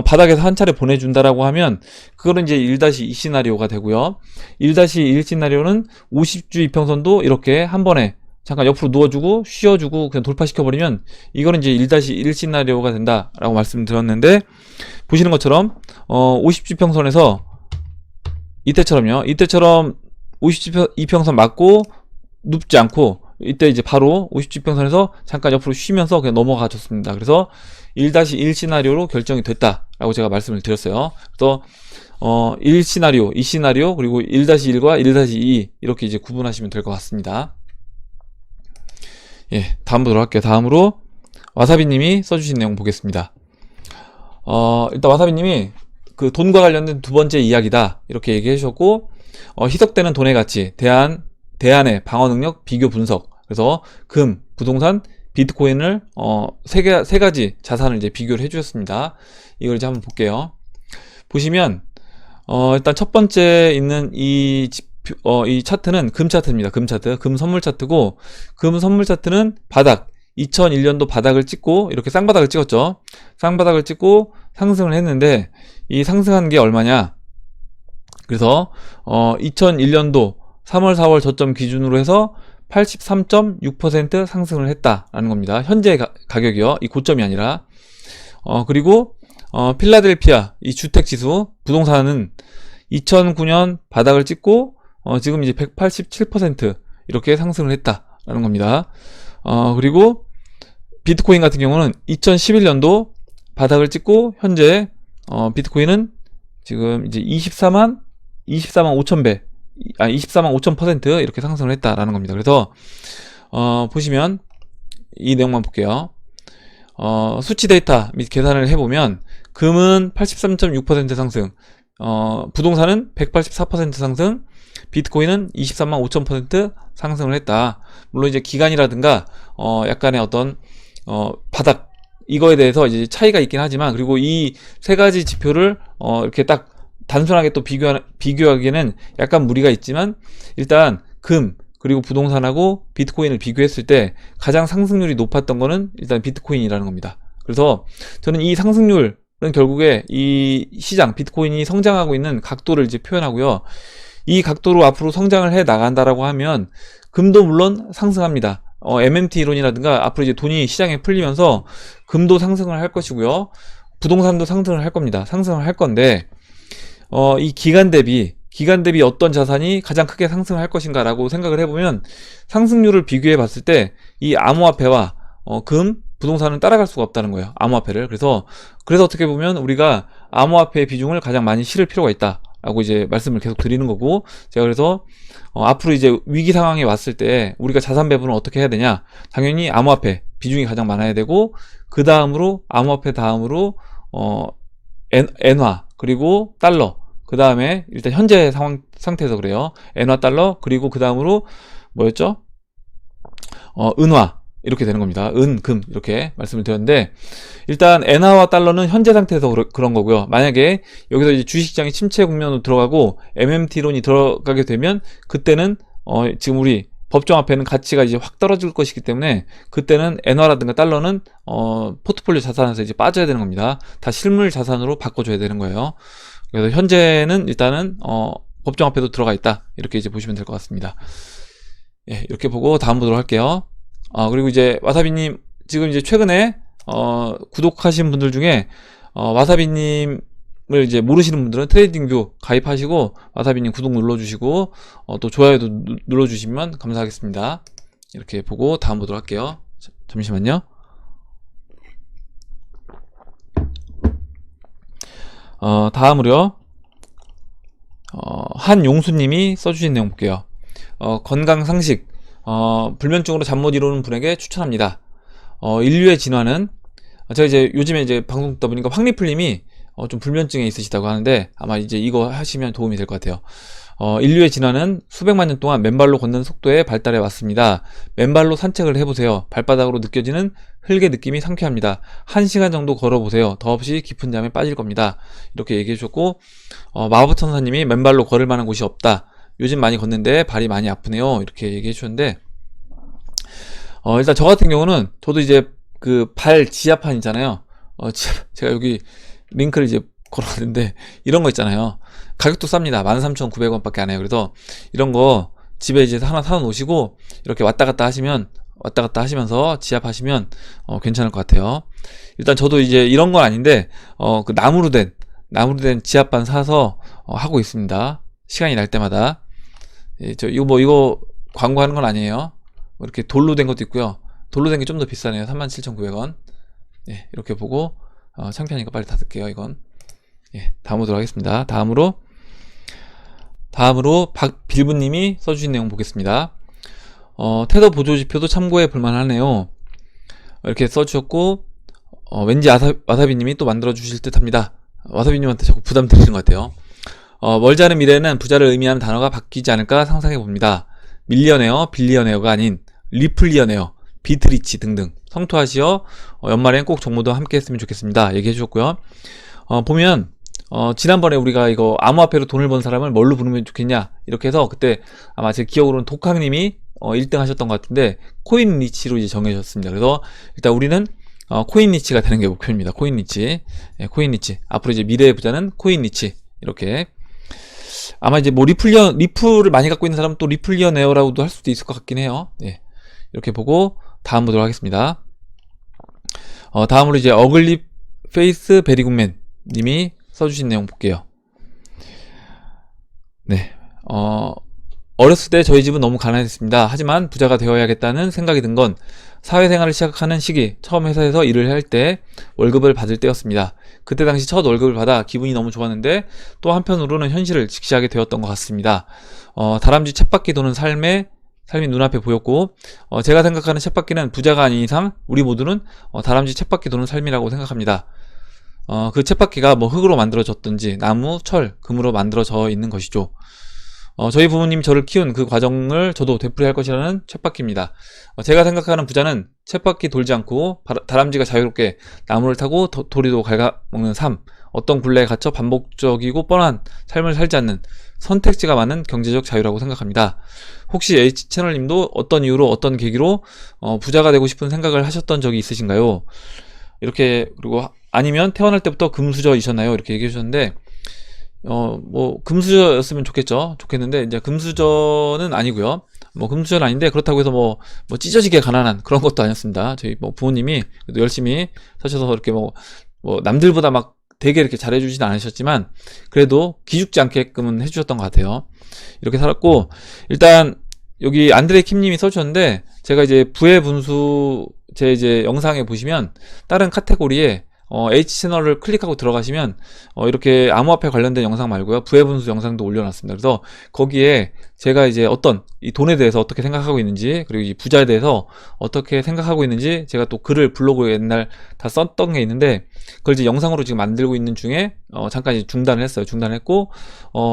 바닥에서 한 차례 보내준다라고 하면 그거는 이제 1-2 시나리오가 되고요. 1-1 시나리오는 50주 이평선도 이렇게 한 번에 잠깐 옆으로 누워주고 쉬어주고 그냥 돌파시켜버리면 이거는 이제 1-1 시나리오가 된다라고 말씀드렸는데, 보시는 것처럼 50주 평선에서 이때처럼 50주 이평선 맞고 눕지 않고 이때 이제 바로 50주 이평선에서 잠깐 옆으로 쉬면서 그냥 넘어가 줬습니다. 그래서 1-1 시나리오로 결정이 됐다라고 제가 말씀을 드렸어요. 그래서 1 시나리오, 2 시나리오, 그리고 1-1과 1-2 이렇게 이제 구분하시면 될 것 같습니다. 예, 다음 보도록 할게요. 다음으로 와사비님이 써주신 내용 보겠습니다. 일단 와사비님이 그 돈과 관련된 두 번째 이야기다 이렇게 얘기해 주셨고, 희석되는 돈의 가치, 대안의 방어 능력 비교 분석. 그래서 금, 부동산, 비트코인을 세 가지 자산을 이제 비교를 해주셨습니다. 이걸 이제 한번 볼게요. 보시면 일단 첫 번째 있는 이 차트는 금 차트입니다. 금 차트, 금 선물 차트고, 금 선물 차트는 바닥 2001년도 바닥을 찍고 이렇게 쌍바닥을 찍었죠. 쌍바닥을 찍고 상승을 했는데, 이 상승한 게 얼마냐? 그래서 2001년도 3월 4월 저점 기준으로 해서 83.6% 상승을 했다라는 겁니다. 현재 가격이요. 이 고점이 아니라. 그리고 필라델피아 이 주택지수 부동산은 2009년 바닥을 찍고 지금 이제 187% 이렇게 상승을 했다라는 겁니다. 그리고 비트코인 같은 경우는 2011년도 바닥을 찍고 현재 비트코인은 지금 이제 24만 5천 5,000% 이렇게 상승을 했다라는 겁니다. 그래서 보시면 이 내용만 볼게요. 수치 데이터 및 계산을 해보면 금은 83.6% 상승, 부동산은 184% 상승, 비트코인은 23만 5천% 상승을 했다. 물론 이제 기간이라든가 약간의 어떤 바닥 이거에 대해서 이제 차이가 있긴 하지만, 그리고 이 세 가지 지표를 이렇게 딱 단순하게 또 비교하기에는 약간 무리가 있지만, 일단 금 그리고 부동산하고 비트코인을 비교했을 때 가장 상승률이 높았던 거는 일단 비트코인이라는 겁니다. 그래서 저는 이 상승률은 결국에 이 시장 비트코인이 성장하고 있는 각도를 이제 표현하고요. 이 각도로 앞으로 성장을 해 나간다라고 하면 금도 물론 상승합니다. MMT 이론이라든가 앞으로 이제 돈이 시장에 풀리면서 금도 상승을 할 것이고요. 부동산도 상승을 할 겁니다. 상승을 할 건데, 이 기간 대비 어떤 자산이 가장 크게 상승할 것인가 라고 생각을 해보면, 상승률을 비교해 봤을 때 이 암호화폐와 금, 부동산은 따라갈 수가 없다는 거예요. 암호화폐를. 그래서 어떻게 보면 우리가 암호화폐의 비중을 가장 많이 실을 필요가 있다 라고 이제 말씀을 계속 드리는 거고, 제가 그래서 앞으로 이제 위기 상황이 왔을 때 우리가 자산 배분을 어떻게 해야 되냐, 당연히 암호화폐 비중이 가장 많아야 되고, 그 다음으로 암호화폐 다음으로 엔화, 그리고 달러, 그 다음에 일단 현재 상태에서 그래요. 엔화, 달러, 그리고 그 다음으로 뭐였죠? 은화, 이렇게 되는 겁니다. 은, 금, 이렇게 말씀을 드렸는데, 일단 엔화와 달러는 현재 상태에서 그런 거고요. 만약에 여기서 이제 주식시장이 침체 국면으로 들어가고 MMT론이 들어가게 되면, 그때는 지금 우리 법정 화폐는 가치가 이제 확 떨어질 것이기 때문에, 그때는 엔화라든가 달러는 포트폴리오 자산에서 이제 빠져야 되는 겁니다. 다 실물 자산으로 바꿔줘야 되는 거예요. 그래서 현재는 일단은 법정 화폐도 들어가 있다, 이렇게 이제 보시면 될 것 같습니다. 예, 이렇게 보고 다음 보도록 할게요. 그리고 이제 와사비님, 지금 이제 최근에 구독하신 분들 중에 와사비님을 이제 모르시는 분들은 트레이딩뷰 가입하시고 와사비님 구독 눌러주시고 또 좋아요도 눌러주시면 감사하겠습니다. 이렇게 보고 다음 보도록 할게요. 잠시만요. 다음으로요, 한용수님이 써주신 내용 볼게요. 건강상식, 불면증으로 잠 못 이루는 분에게 추천합니다. 인류의 진화는, 제가 이제 요즘에 이제 방송 듣다 보니까 황리플님이 좀 불면증에 있으시다고 하는데, 아마 이제 이거 하시면 도움이 될 것 같아요. 인류의 진화는 수백만 년 동안 맨발로 걷는 속도에 발달해 왔습니다. 맨발로 산책을 해보세요. 발바닥으로 느껴지는 흙의 느낌이 상쾌합니다. 1시간 정도 걸어보세요. 더없이 깊은 잠에 빠질 겁니다. 이렇게 얘기해 주셨고, 마법천사님이 맨발로 걸을 만한 곳이 없다. 요즘 많이 걷는데 발이 많이 아프네요. 이렇게 얘기해 주셨는데, 일단 저 같은 경우는, 저도 이제 그 발 지압판 있잖아요. 제가 여기 링크를 이제 걸었는데, 이런 거 있잖아요. 가격도 쌉니다. 13,900원 밖에 안 해요. 그래서 이런 거 집에 이제 하나 사놓 으시고 이렇게 왔다 갔다 하시면서 지압하시면 괜찮을 것 같아요. 일단 저도 이제 이런 건 아닌데, 그 나무로 된 지압반 사서 하고 있습니다. 시간이 날 때마다. 예, 이거 광고하는 건 아니에요. 이렇게 돌로 된 것도 있고요. 돌로 된 게 좀 더 비싸네요. 37,900원. 예, 이렇게 보고 창피하니까 빨리 닫을게요. 이건. 예, 다음 보도록 하겠습니다. 다음으로 박빌브님이 써주신 내용 보겠습니다. 테더 보조지표도 참고해 볼만하네요. 이렇게 써주셨고, 왠지 와사비님이 또 만들어주실 듯 합니다. 와사비님한테 자꾸 부담 드리는 것 같아요. 멀지 않은 미래에는 부자를 의미하는 단어가 바뀌지 않을까 상상해 봅니다. 밀리어네어, 빌리어네어가 아닌 리플리어네어, 비트리치 등등 성토하시어 연말엔 꼭 정모도 함께 했으면 좋겠습니다. 얘기해 주셨고요. 보면 지난번에 우리가 이거 암호화폐로 돈을 번 사람을 뭘로 부르면 좋겠냐, 이렇게 해서 그때 아마 제 기억으로는 독학님이 1등 하셨던 것 같은데, 코인리치로 이제 정해졌습니다. 그래서 일단 우리는 코인리치가 되는 게 목표입니다. 코인리치. 예, 코인리치. 앞으로 이제 미래의 부자는 코인리치. 이렇게. 아마 이제 뭐 리플을 많이 갖고 있는 사람은 또 리플리어네어라고도 할 수도 있을 것 같긴 해요. 예. 이렇게 보고 다음 보도록 하겠습니다. 다음으로 이제 어글리 페이스 베리굿맨 님이 써주신 내용 볼게요. 네. 어렸을 때 저희 집은 너무 가난했습니다. 하지만 부자가 되어야겠다는 생각이 든 건 사회생활을 시작하는 시기, 처음 회사에서 일을 할 때 월급을 받을 때였습니다. 그때 당시 첫 월급을 받아 기분이 너무 좋았는데, 또 한편으로는 현실을 직시하게 되었던 것 같습니다. 다람쥐 쳇바퀴 도는 삶이 눈앞에 보였고, 제가 생각하는 쳇바퀴는 부자가 아닌 이상 우리 모두는 다람쥐 쳇바퀴 도는 삶이라고 생각합니다. 그 쳇바퀴가 뭐 흙으로 만들어졌든지 나무, 철, 금으로 만들어져 있는 것이죠. 저희 부모님이 저를 키운 그 과정을 저도 되풀이할 것이라는 쳇바퀴입니다. 제가 생각하는 부자는 쳇바퀴 돌지 않고 다람쥐가 자유롭게 나무를 타고 도리도 갉아먹는 삶, 어떤 굴레에 갇혀 반복적이고 뻔한 삶을 살지 않는 선택지가 많은 경제적 자유라고 생각합니다. 혹시 H채널님도 어떤 이유로, 어떤 계기로 부자가 되고 싶은 생각을 하셨던 적이 있으신가요? 이렇게, 그리고 아니면 태어날 때부터 금수저이셨나요? 이렇게 얘기해 주셨는데, 뭐 금수저였으면 좋겠는데, 이제 금수저는 아니고요. 뭐 금수저는 아닌데, 그렇다고 해서 뭐 찢어지게 가난한 그런 것도 아니었습니다. 저희 뭐 부모님이 그래도 열심히 사셔서 이렇게 뭐 남들보다 막 되게 이렇게 잘해주진 않으셨지만, 그래도 기죽지 않게끔은 해주셨던 것 같아요. 이렇게 살았고, 일단 여기 안드레 킴님이 써주셨는데, 제가 이제 부의 분수 제 이제 영상에 보시면 다른 카테고리에 H 채널을 클릭하고 들어가시면 이렇게 암호화폐 관련된 영상 말고요, 부의 분수 영상도 올려놨습니다. 그래서 거기에 제가 이제 어떤 이 돈에 대해서 어떻게 생각하고 있는지, 그리고 이 부자에 대해서 어떻게 생각하고 있는지 제가 또 글을 블로그에 옛날 다 썼던 게 있는데, 그걸 이제 영상으로 지금 만들고 있는 중에 잠깐 이제 중단을 했어요. 중단했고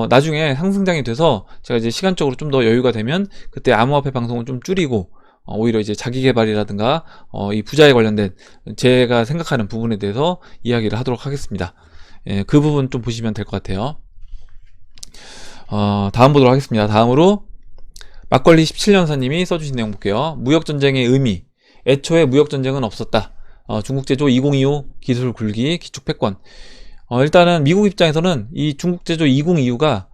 나중에 상승장이 돼서 제가 이제 시간적으로 좀 더 여유가 되면 그때 암호화폐 방송을 좀 줄이고 오히려 이제 자기계발이라든가 이 부자에 관련된 제가 생각하는 부분에 대해서 이야기를 하도록 하겠습니다. 예, 그 부분 좀 보시면 될 것 같아요. 다음 보도록 하겠습니다. 다음으로 막걸리 17년사님이 써주신 내용 볼게요. 무역전쟁의 의미. 애초에 무역전쟁은 없었다. 중국제조 2025 기술 굴기 기축 패권. 일단은 미국 입장에서는 이 중국제조 2025가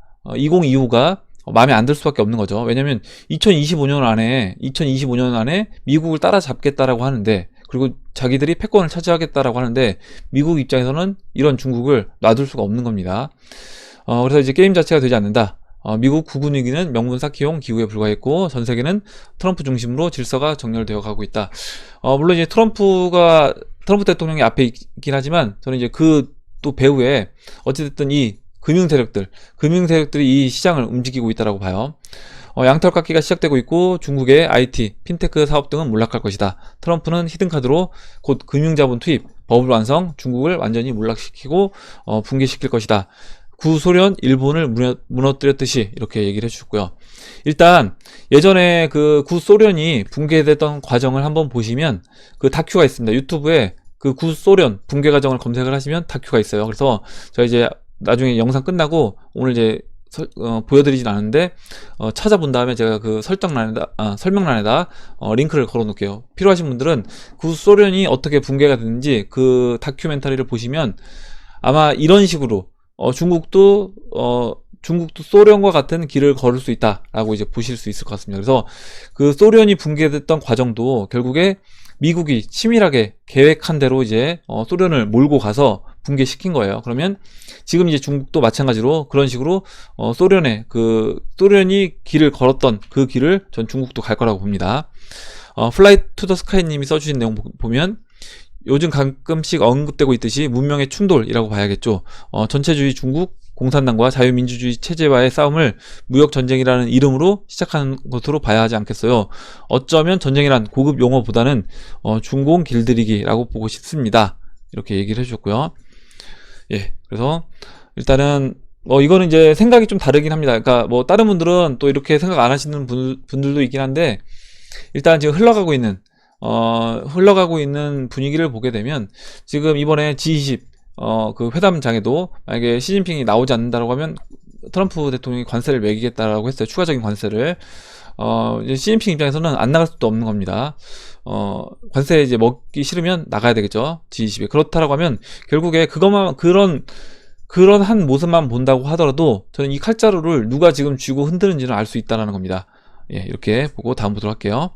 마음에 안 들 수밖에 없는 거죠. 왜냐면 2025년 안에 미국을 따라잡겠다라고 하는데, 그리고 자기들이 패권을 차지하겠다라고 하는데, 미국 입장에서는 이런 중국을 놔둘 수가 없는 겁니다. 그래서 이제 게임 자체가 되지 않는다. 미국 국군 위기는 명분 쌓기용 기후에 불과했고, 전 세계는 트럼프 중심으로 질서가 정렬되어 가고 있다. 물론 이제 트럼프 대통령이 앞에 있긴 하지만, 저는 이제 그 또 배후에 어찌됐든 이 금융 세력들이 이 시장을 움직이고 있다라고 봐요. 양털 깎기가 시작되고 있고, 중국의 IT, 핀테크 사업 등은 몰락할 것이다. 트럼프는 히든카드로 곧 금융자본 투입, 버블 완성, 중국을 완전히 몰락시키고 붕괴시킬 것이다. 구소련, 일본을 무너뜨렸듯이, 이렇게 얘기를 해주셨고요. 일단 예전에 그 구소련이 붕괴됐던 과정을 한번 보시면 그 다큐가 있습니다. 유튜브에 그 구소련 붕괴 과정을 검색을 하시면 다큐가 있어요. 그래서 제가 이제 나중에 영상 끝나고 오늘 이제 보여드리진 않은데 찾아본 다음에 제가 그 설명란에다 링크를 걸어 놓을게요. 필요하신 분들은 구소련이 어떻게 붕괴가 됐는지 그 다큐멘터리를 보시면 아마 이런 식으로 중국도 소련과 같은 길을 걸을 수 있다라고 이제 보실 수 있을 것 같습니다. 그래서 그 소련이 붕괴됐던 과정도 결국에 미국이 치밀하게 계획한 대로 이제 소련을 몰고 가서 붕괴시킨 거예요. 그러면 지금 이제 중국도 마찬가지로 그런 식으로 소련이 길을 걸었던 그 길을 전 중국도 갈 거라고 봅니다. 플라이 투 더 스카이 님이 써주신 내용 보면 요즘 가끔씩 언급되고 있듯이 문명의 충돌이라고 봐야겠죠. 전체주의 중국 공산당과 자유민주주의 체제와의 싸움을 무역전쟁이라는 이름으로 시작하는 것으로 봐야 하지 않겠어요. 어쩌면 전쟁이란 고급 용어보다는 중공 길들이기라고 보고 싶습니다. 이렇게 얘기를 해주셨고요. 예, 그래서 일단은 이거는 이제 생각이 좀 다르긴 합니다. 그러니까 뭐 다른 분들은 또 이렇게 생각 안 하시는 분들도 있긴 한데, 일단 지금 흘러가고 있는 분위기를 보게 되면, 지금 이번에 G20 그 회담장에도 만약에 시진핑이 나오지 않는다라고 하면 트럼프 대통령이 관세를 매기겠다라고 했어요. 추가적인 관세를. 이제 시진핑 입장에서는 안 나갈 수도 없는 겁니다. 관세 이제 먹기 싫으면 나가야 되겠죠. G20에. 그렇다라고 하면 결국에 그것만, 그런 한 모습만 본다고 하더라도 저는 이 칼자루를 누가 지금 쥐고 흔드는지는 알 수 있다는 겁니다. 예, 이렇게 보고 다음 보도록 할게요.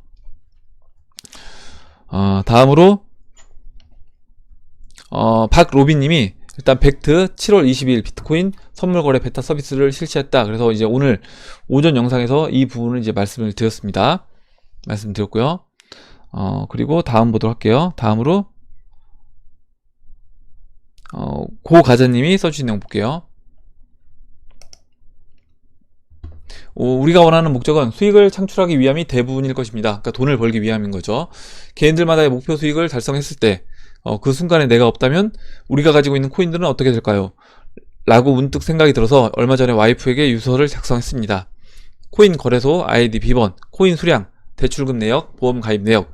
다음으로 박로빈님이 일단 벡트 7월 20일 비트코인 선물거래 베타 서비스를 실시했다. 그래서 이제 오늘 오전 영상에서 이 부분을 이제 말씀드렸고요. 그리고 다음 보도록 할게요. 다음으로 고가자님이 써주신 내용 볼게요. 우리가 원하는 목적은 수익을 창출하기 위함이 대부분일 것입니다. 그러니까 돈을 벌기 위함인 거죠. 개인들마다의 목표 수익을 달성했을 때 그 순간에 내가 없다면 우리가 가지고 있는 코인들은 어떻게 될까요? 라고 문득 생각이 들어서 얼마 전에 와이프에게 유서를 작성했습니다. 코인 거래소 아이디 비번, 코인 수량, 대출금 내역, 보험 가입 내역,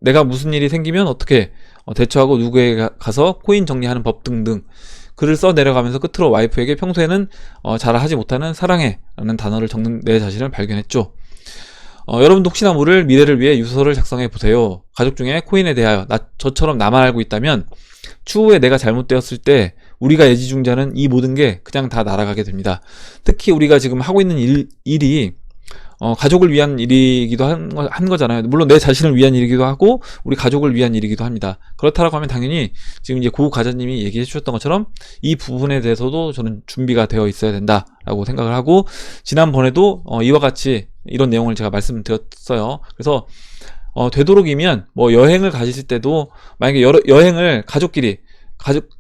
내가 무슨 일이 생기면 어떻게 대처하고 누구에게 가서 코인 정리하는 법 등등 글을 써 내려가면서 끝으로 와이프에게 평소에는 잘 하지 못하는 사랑해 라는 단어를 적는 내 자신을 발견했죠. 여러분도 혹시나 모를 미래를 위해 유서를 작성해 보세요. 가족 중에 코인에 대하여 저처럼 나만 알고 있다면 추후에 내가 잘못되었을 때 우리가 애지중지하는 이 모든 게 그냥 다 날아가게 됩니다. 특히 우리가 지금 하고 있는 일이 가족을 위한 일이기도 한 거잖아요. 물론 내 자신을 위한 일이기도 하고 우리 가족을 위한 일이기도 합니다. 그렇다라고 하면 당연히 지금 이제 고 과자님이 얘기해 주셨던 것처럼 이 부분에 대해서도 저는 준비가 되어 있어야 된다라고 생각을 하고, 지난번에도 이와 같이 이런 내용을 제가 말씀드렸어요. 그래서 되도록이면 뭐 여행을 가실 때도 만약에 여행을 가족끼리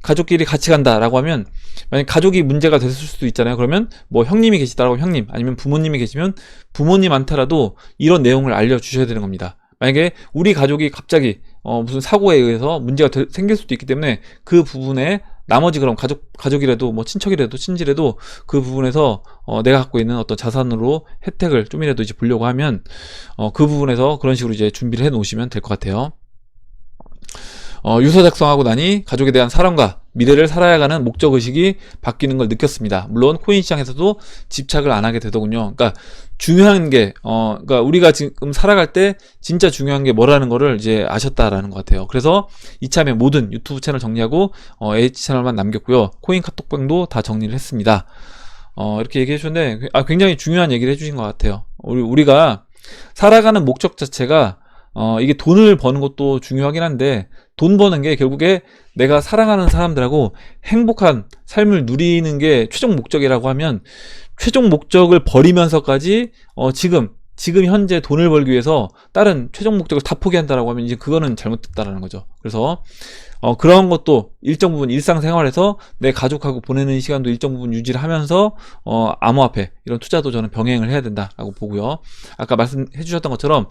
가족끼리 같이 간다라고 하면, 만약 가족이 문제가 됐을 수도 있잖아요. 그러면 뭐 형님이 계시다라고 형님, 아니면 부모님이 계시면 부모님한테라도 이런 내용을 알려주셔야 되는 겁니다. 만약에 우리 가족이 갑자기 무슨 사고에 의해서 문제가 생길 수도 있기 때문에 그 부분에 나머지 그럼 가족이라도 뭐 친척이라도 친지라도 그 부분에서 내가 갖고 있는 어떤 자산으로 혜택을 좀이라도 이제 보려고 하면 그 부분에서 그런 식으로 이제 준비를 해 놓으시면 될 것 같아요. 유서 작성하고 나니 가족에 대한 사랑과 미래를 살아야가는 목적의식이 바뀌는 걸 느꼈습니다. 물론 코인 시장에서도 집착을 안 하게 되더군요. 그러니까 중요한 게 그러니까 우리가 지금 살아갈 때 진짜 중요한 게 뭐라는 거를 이제 아셨다라는 것 같아요. 그래서 이참에 모든 유튜브 채널 정리하고 H 채널만 남겼고요. 코인 카톡방도 다 정리를 했습니다. 이렇게 얘기해 주셨는데 굉장히 중요한 얘기를 해주신 것 같아요. 우리가 살아가는 목적 자체가 이게 돈을 버는 것도 중요하긴 한데, 돈 버는 게 결국에 내가 사랑하는 사람들하고 행복한 삶을 누리는 게 최종 목적이라고 하면, 최종 목적을 버리면서까지 지금 현재 돈을 벌기 위해서 다른 최종 목적을 다 포기한다라고 하면 이제 그거는 잘못됐다라는 거죠. 그래서 그런 것도 일정 부분 일상생활에서 내 가족하고 보내는 시간도 일정 부분 유지를 하면서 암호화폐 이런 투자도 저는 병행을 해야 된다라고 보고요. 아까 말씀해 주셨던 것처럼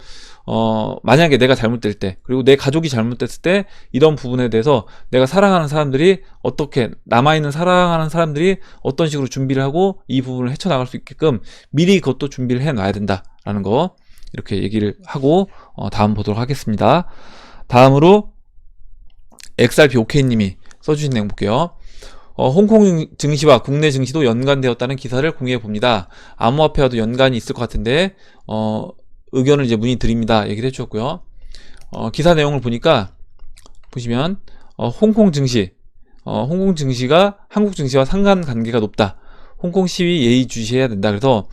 만약에 내가 잘못될 때, 그리고 내 가족이 잘못됐을 때 이런 부분에 대해서 내가 사랑하는 사람들이 어떻게, 남아있는 사랑하는 사람들이 어떤 식으로 준비를 하고 이 부분을 헤쳐나갈 수 있게끔 미리 그것도 준비를 해 놔야 된다라는 거, 이렇게 얘기를 하고 다음 보도록 하겠습니다. 다음으로 XRP OK님이 써주신 내용 볼게요. 홍콩 증시와 국내 증시도 연관되었다는 기사를 공유해 봅니다. 암호화폐와도 연관이 있을 것 같은데 의견을 이제 문의드립니다. 얘기를 해주셨고요. 기사 내용을 보니까 보시면 홍콩 증시가 한국 증시와 상관관계가 높다. 홍콩 시위 예의주시해야 된다. 그래서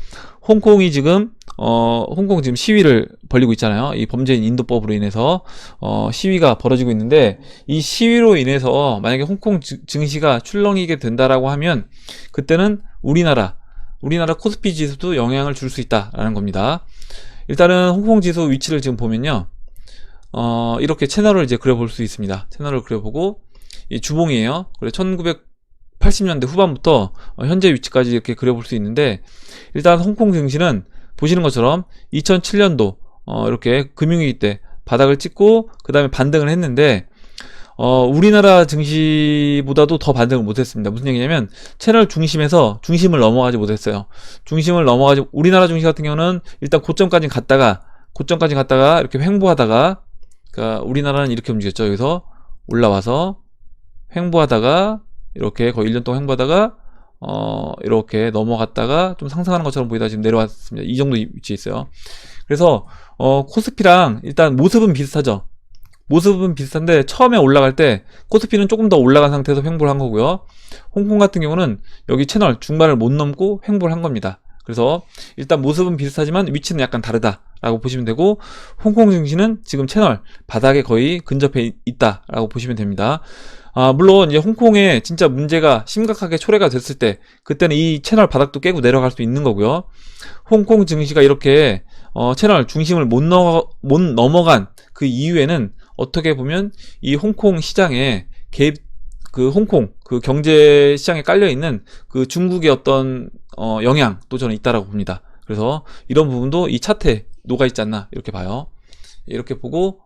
홍콩이 지금 홍콩 지금 시위를 벌이고 있잖아요. 이 범죄인 인도법으로 인해서 시위가 벌어지고 있는데, 이 시위로 인해서 만약에 홍콩 증시가 출렁이게 된다라고 하면 그때는 우리나라 코스피 지수도 영향을 줄 수 있다라는 겁니다. 일단은 홍콩 지수 위치를 지금 보면요, 이렇게 채널을 이제 그려볼 수 있습니다. 채널을 그려보고, 이 주봉이에요. 그래 1980년대 후반부터 현재 위치까지 이렇게 그려볼 수 있는데, 일단 홍콩 증시는 보시는 것처럼 2007년도 이렇게 금융위기 때 바닥을 찍고 그 다음에 반등을 했는데, 우리나라 증시보다도 더 반등을 못했습니다. 무슨 얘기냐면 채널 중심에서 중심을 넘어가지 못했어요. 우리나라 증시 같은 경우는 일단 고점까지 갔다가 이렇게 횡보하다가, 그러니까 우리나라는 이렇게 움직였죠. 여기서 올라와서 횡보하다가 이렇게 거의 1년 동안 횡보하다가 이렇게 넘어갔다가 좀 상승하는 것처럼 보이다 지금 내려왔습니다. 이 정도 위치에 있어요. 그래서 코스피랑 일단 모습은 비슷하죠. 모습은 비슷한데 처음에 올라갈 때 코스피는 조금 더 올라간 상태에서 횡보를 한 거고요. 홍콩 같은 경우는 여기 채널 중반을 못 넘고 횡보를 한 겁니다. 그래서 일단 모습은 비슷하지만 위치는 약간 다르다라고 보시면 되고, 홍콩 증시는 지금 채널 바닥에 거의 근접해 있다라고 보시면 됩니다. 물론 이제 홍콩에 진짜 문제가 심각하게 초래가 됐을 때 그때는 이 채널 바닥도 깨고 내려갈 수 있는 거고요. 홍콩 증시가 이렇게 채널 중심을 못 넘어간 그 이후에는 어떻게 보면 이 홍콩 시장에 홍콩 그 경제 시장에 깔려 있는 그 중국의 어떤 영향도 저는 있다라고 봅니다. 그래서 이런 부분도 이 차트에 녹아 있지 않나 이렇게 봐요. 이렇게 보고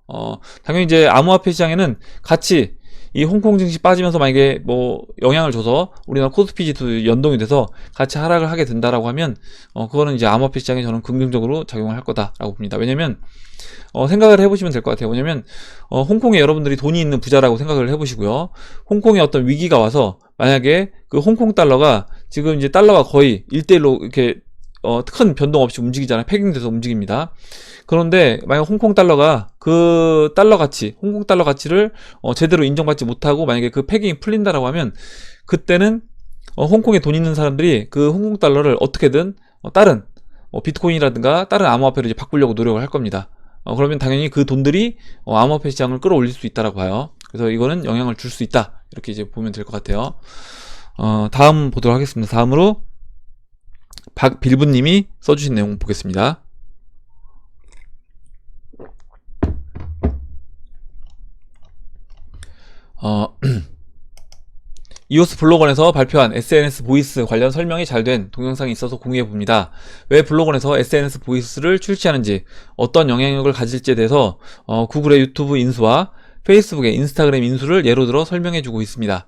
당연히 이제 암호화폐 시장에는 같이 이 홍콩 증시 빠지면서 만약에 뭐 영향을 줘서 우리나라 코스피 지수 연동이 돼서 같이 하락을 하게 된다라고 하면 그거는 이제 암호화폐 시장에 저는 긍정적으로 작용을 할 거다라고 봅니다. 왜냐면 생각을 해보시면 될 것 같아요. 왜냐면 홍콩에 여러분들이 돈이 있는 부자라고 생각을 해보시고요. 홍콩에 어떤 위기가 와서 만약에 그 홍콩 달러가 지금 이제 달러가 거의 1대1로 이렇게 큰 변동 없이 움직이잖아요. 패깅돼서 움직입니다. 그런데 만약 홍콩 달러가 그 달러 가치, 홍콩 달러 가치를 제대로 인정받지 못하고 만약에 그 패깅이 풀린다라고 하면 그때는 홍콩에 돈 있는 사람들이 그 홍콩 달러를 어떻게든 다른 비트코인이라든가 다른 암호화폐로 이제 바꾸려고 노력을 할 겁니다. 그러면 당연히 그 돈들이 암호화폐 시장을 끌어올릴 수 있다라고 봐요. 그래서 이거는 영향을 줄 수 있다. 이렇게 이제 보면 될 것 같아요. 다음 보도록 하겠습니다. 다음으로 박빌부님이 써주신 내용 보겠습니다. 이오스 블로건에서 발표한 SNS 보이스 관련 설명이 잘 된 동영상이 있어서 공유해봅니다. 왜 블로건에서 SNS 보이스를 출시하는지, 어떤 영향력을 가질지에 대해서 구글의 유튜브 인수와 페이스북의 인스타그램 인수를 예로 들어 설명해주고 있습니다.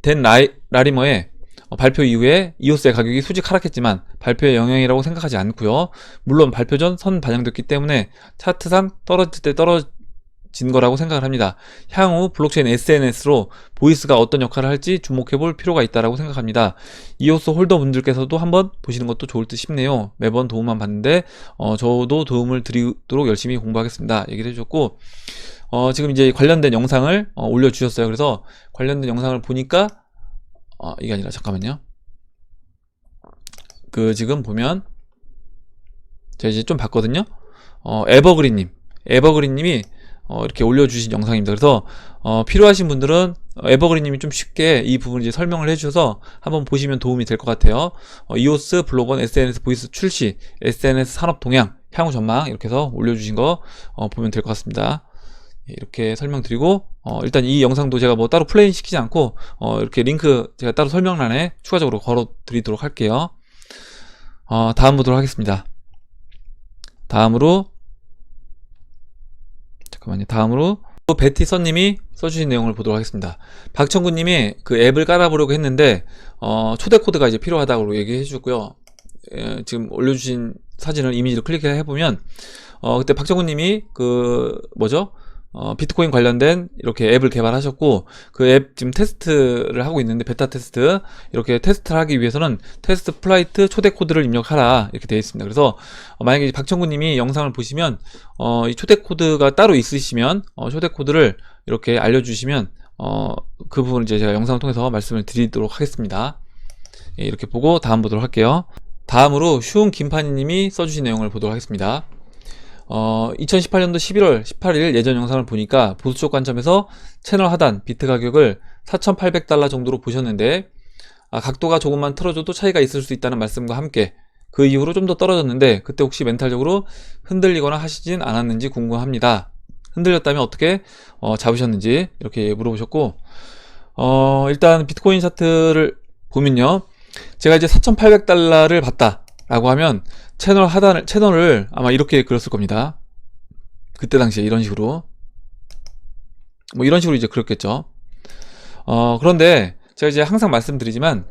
댄 라리머의 발표 이후에 이오스의 가격이 수직 하락했지만 발표의 영향이라고 생각하지 않고요. 물론 발표 전 선 반영됐기 때문에 차트상 떨어질 때 떨어진 거라고 생각을 합니다. 향후 블록체인 SNS로 보이스가 어떤 역할을 할지 주목해 볼 필요가 있다고 생각합니다. 이오스 홀더 분들께서도 한번 보시는 것도 좋을 듯 싶네요. 매번 도움만 받는데 저도 도움을 드리도록 열심히 공부하겠습니다. 얘기를 해줬고, 지금 이제 관련된 영상을 올려주셨어요. 그래서 관련된 영상을 보니까 이게 아니라 잠깐만요. 지금 보면 제가 이제 좀 봤거든요. 에버그린님이 이렇게 올려주신 영상입니다. 그래서 필요하신 분들은 에버그린님이 좀 쉽게 이 부분 이제 설명을 해주셔서 한번 보시면 도움이 될 것 같아요. 이오스 블로건 SNS 보이스 출시, SNS 산업 동향, 향후 전망 이렇게 해서 올려주신 거 보면 될 것 같습니다. 이렇게 설명드리고 일단 이 영상도 제가 뭐 따로 플레이 시키지 않고 이렇게 링크 제가 따로 설명란에 추가적으로 걸어 드리도록 할게요. 다음 보도록 하겠습니다. 다음으로 베티선님이 써주신 내용을 보도록 하겠습니다. 박청구님이 그 앱을 깔아보려고 했는데 초대 코드가 이제 필요하다고 얘기해 주고요. 지금 올려주신 사진을 이미지로 클릭해 보면 그때 박정훈님이 비트코인 관련된 이렇게 앱을 개발하셨고, 그 앱 지금 테스트를 하고 있는데, 베타 테스트, 이렇게 테스트를 하기 위해서는 테스트 플라이트 초대 코드를 입력하라 이렇게 되어 있습니다. 그래서 만약에 박정구님이 영상을 보시면 이 초대 코드가 따로 있으시면 초대 코드를 이렇게 알려주시면 그 부분을 이제 제가 영상을 통해서 말씀을 드리도록 하겠습니다. 이렇게 보고 다음 보도록 할게요. 다음으로 슝 김파니님이 써주신 내용을 보도록 하겠습니다. 2018년도 11월 18일 예전 영상을 보니까 보수 쪽 관점에서 채널 하단 비트 가격을 4,800달러 정도로 보셨는데, 각도가 조금만 틀어줘도 차이가 있을 수 있다는 말씀과 함께 그 이후로 좀 더 떨어졌는데 그때 혹시 멘탈적으로 흔들리거나 하시진 않았는지 궁금합니다. 흔들렸다면 어떻게 잡으셨는지 이렇게 물어보셨고, 일단 비트코인 차트를 보면요, 제가 이제 4,800달러를 봤다 라고 하면 채널을 아마 이렇게 그렸을 겁니다. 그때 당시에 이런 식으로 이런 식으로 이제 그렸겠죠. 그런데 제가 이제 항상 말씀드리지만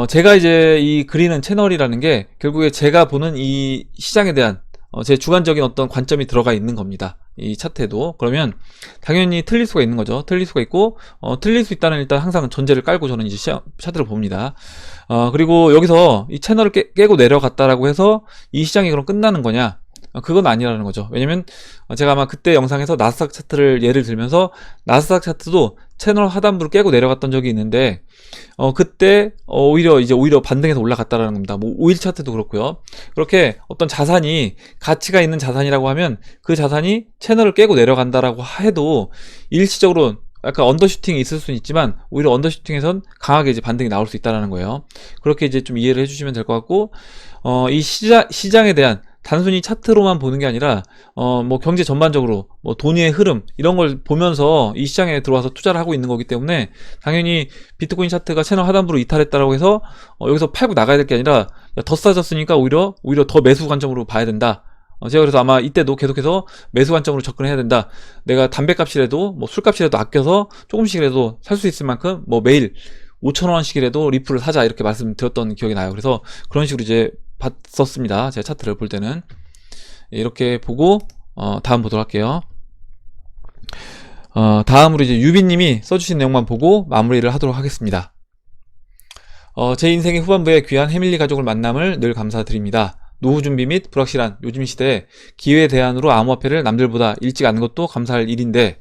제가 이제 이 그리는 채널이라는 게 결국에 제가 보는 이 시장에 대한 제 주관적인 어떤 관점이 들어가 있는 겁니다. 이 차트에도. 그러면 당연히 틀릴 수가 있는 거죠. 틀릴 수가 있고 틀릴 수 있다는 일단 항상 전제를 깔고 저는 이제 차트를 봅니다. 그리고 여기서 이 채널을 깨고 내려갔다라고 해서 이 시장이 그럼 끝나는 거냐? 그건 아니라는 거죠. 왜냐면 제가 아마 그때 영상에서 나스닥 차트를 예를 들면서 나스닥 차트도 채널 하단부를 깨고 내려갔던 적이 있는데 그때 오히려 반등해서 올라갔다라는 겁니다. 뭐 5일 차트도 그렇고요. 그렇게 어떤 자산이 가치가 있는 자산이라고 하면 그 자산이 채널을 깨고 내려간다라고 해도 일시적으로 약간 언더슈팅이 있을 수는 있지만 오히려 언더슈팅에선 강하게 이제 반등이 나올 수 있다는 거예요. 그렇게 이제 좀 이해를 해주시면 될 것 같고, 이 시장에 대한 단순히 차트로만 보는 게 아니라 뭐 경제 전반적으로 뭐 돈의 흐름 이런 걸 보면서 이 시장에 들어와서 투자를 하고 있는 거기 때문에 당연히 비트코인 차트가 채널 하단부로 이탈했다라고 해서 여기서 팔고 나가야 될 게 아니라 더 싸졌으니까 오히려 더 매수 관점으로 봐야 된다. 제가 그래서 아마 이때도 계속해서 매수 관점으로 접근해야 된다. 내가 담배값이라도 뭐 술값이라도 아껴서 조금씩이라도 살 수 있을 만큼 뭐 매일 5,000원씩이라도 리플을 사자 이렇게 말씀드렸던 기억이 나요. 그래서 그런 식으로 이제 봤었습니다. 제가 차트를 볼 때는 이렇게 보고 다음 보도록 할게요. 다음으로 이제 유빈님이 써주신 내용만 보고 마무리를 하도록 하겠습니다. 제 인생의 후반부에 귀한 해밀리 가족을 만남을 늘 감사드립니다. 노후 준비 및 불확실한 요즘 시대에 기회 대안으로 암호화폐를 남들보다 일찍 아는 것도 감사할 일인데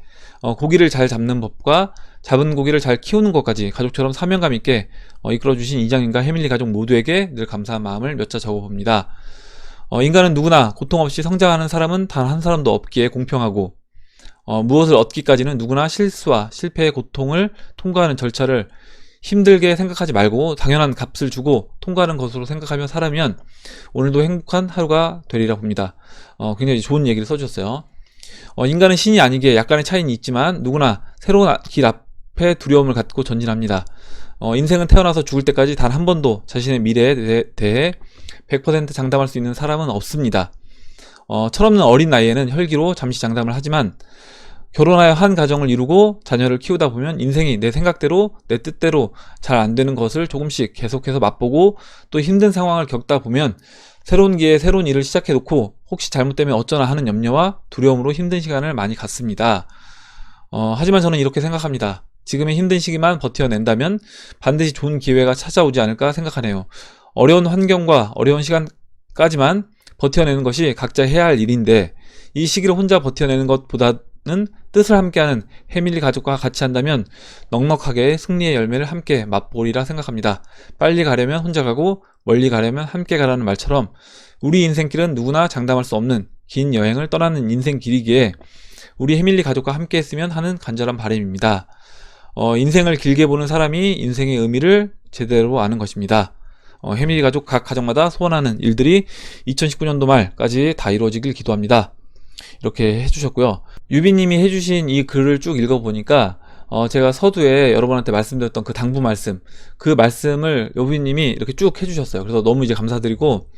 고기를 잘 잡는 법과 잡은 고기를 잘 키우는 것까지 가족처럼 사명감 있게 이끌어주신 이장님과 해밀리 가족 모두에게 늘 감사한 마음을 몇 자 적어봅니다. 인간은 누구나 고통 없이 성장하는 사람은 단 한 사람도 없기에 공평하고 무엇을 얻기까지는 누구나 실수와 실패의 고통을 통과하는 절차를 힘들게 생각하지 말고 당연한 값을 주고 통과하는 것으로 생각하며 살아면 오늘도 행복한 하루가 되리라 봅니다. 굉장히 좋은 얘기를 써주셨어요. 인간은 신이 아니기에 약간의 차이는 있지만 누구나 새로운 길 앞에 실패, 두려움을 갖고 전진합니다. 인생은 태어나서 죽을 때까지 단 한 번도 자신의 미래에 대해 100% 장담할 수 있는 사람은 없습니다. 철없는 어린 나이에는 혈기로 잠시 장담을 하지만 결혼하여 한 가정을 이루고 자녀를 키우다 보면 인생이 내 생각대로 내 뜻대로 잘 안 되는 것을 조금씩 계속해서 맛보고 또 힘든 상황을 겪다 보면 새로운 기회에 새로운 일을 시작해 놓고 혹시 잘못되면 어쩌나 하는 염려와 두려움으로 힘든 시간을 많이 갖습니다. 하지만 저는 이렇게 생각합니다. 지금의 힘든 시기만 버텨낸다면 반드시 좋은 기회가 찾아오지 않을까 생각하네요. 어려운 환경과 어려운 시간까지만 버텨내는 것이 각자 해야 할 일인데 이 시기를 혼자 버텨내는 것보다는 뜻을 함께하는 해밀리 가족과 같이 한다면 넉넉하게 승리의 열매를 함께 맛보리라 생각합니다. 빨리 가려면 혼자 가고 멀리 가려면 함께 가라는 말처럼 우리 인생길은 누구나 장담할 수 없는 긴 여행을 떠나는 인생길이기에 우리 해밀리 가족과 함께 했으면 하는 간절한 바람입니다. 인생을 길게 보는 사람이 인생의 의미를 제대로 아는 것입니다. 해밀리 가족 각 가정마다 소원하는 일들이 2019년도 말까지 다 이루어지길 기도합니다. 이렇게 해주셨고요. 유비님이 해주신 이 글을 쭉 읽어보니까 제가 서두에 여러분한테 말씀드렸던 그 당부 말씀, 그 말씀을 유비님이 이렇게 쭉 해주셨어요. 그래서 너무 이제 감사드리고,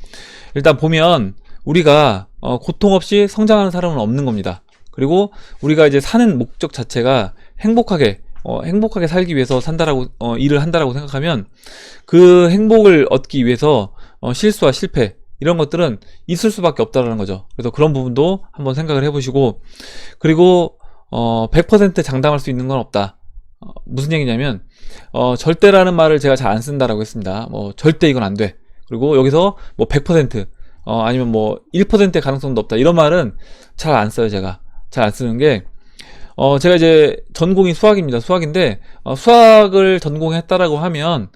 일단 보면 우리가 고통 없이 성장하는 사람은 없는 겁니다. 그리고 우리가 이제 사는 목적 자체가 행복하게 살기 위해서 산다라고 일을 한다라고 생각하면 그 행복을 얻기 위해서 실수와 실패 이런 것들은 있을 수밖에 없다라는 거죠. 그래서 그런 부분도 한번 생각을 해보시고, 그리고 100% 장담할 수 있는 건 없다. 무슨 얘기냐면 절대라는 말을 제가 잘 안 쓴다라고 했습니다. 절대 이건 안 돼. 그리고 여기서 100% 아니면 1%의 가능성도 없다. 이런 말은 잘 안 써요. 제가 잘 안 쓰는 게 제가 이제 전공이 수학입니다. 수학인데 수학을 전공했다라고 하면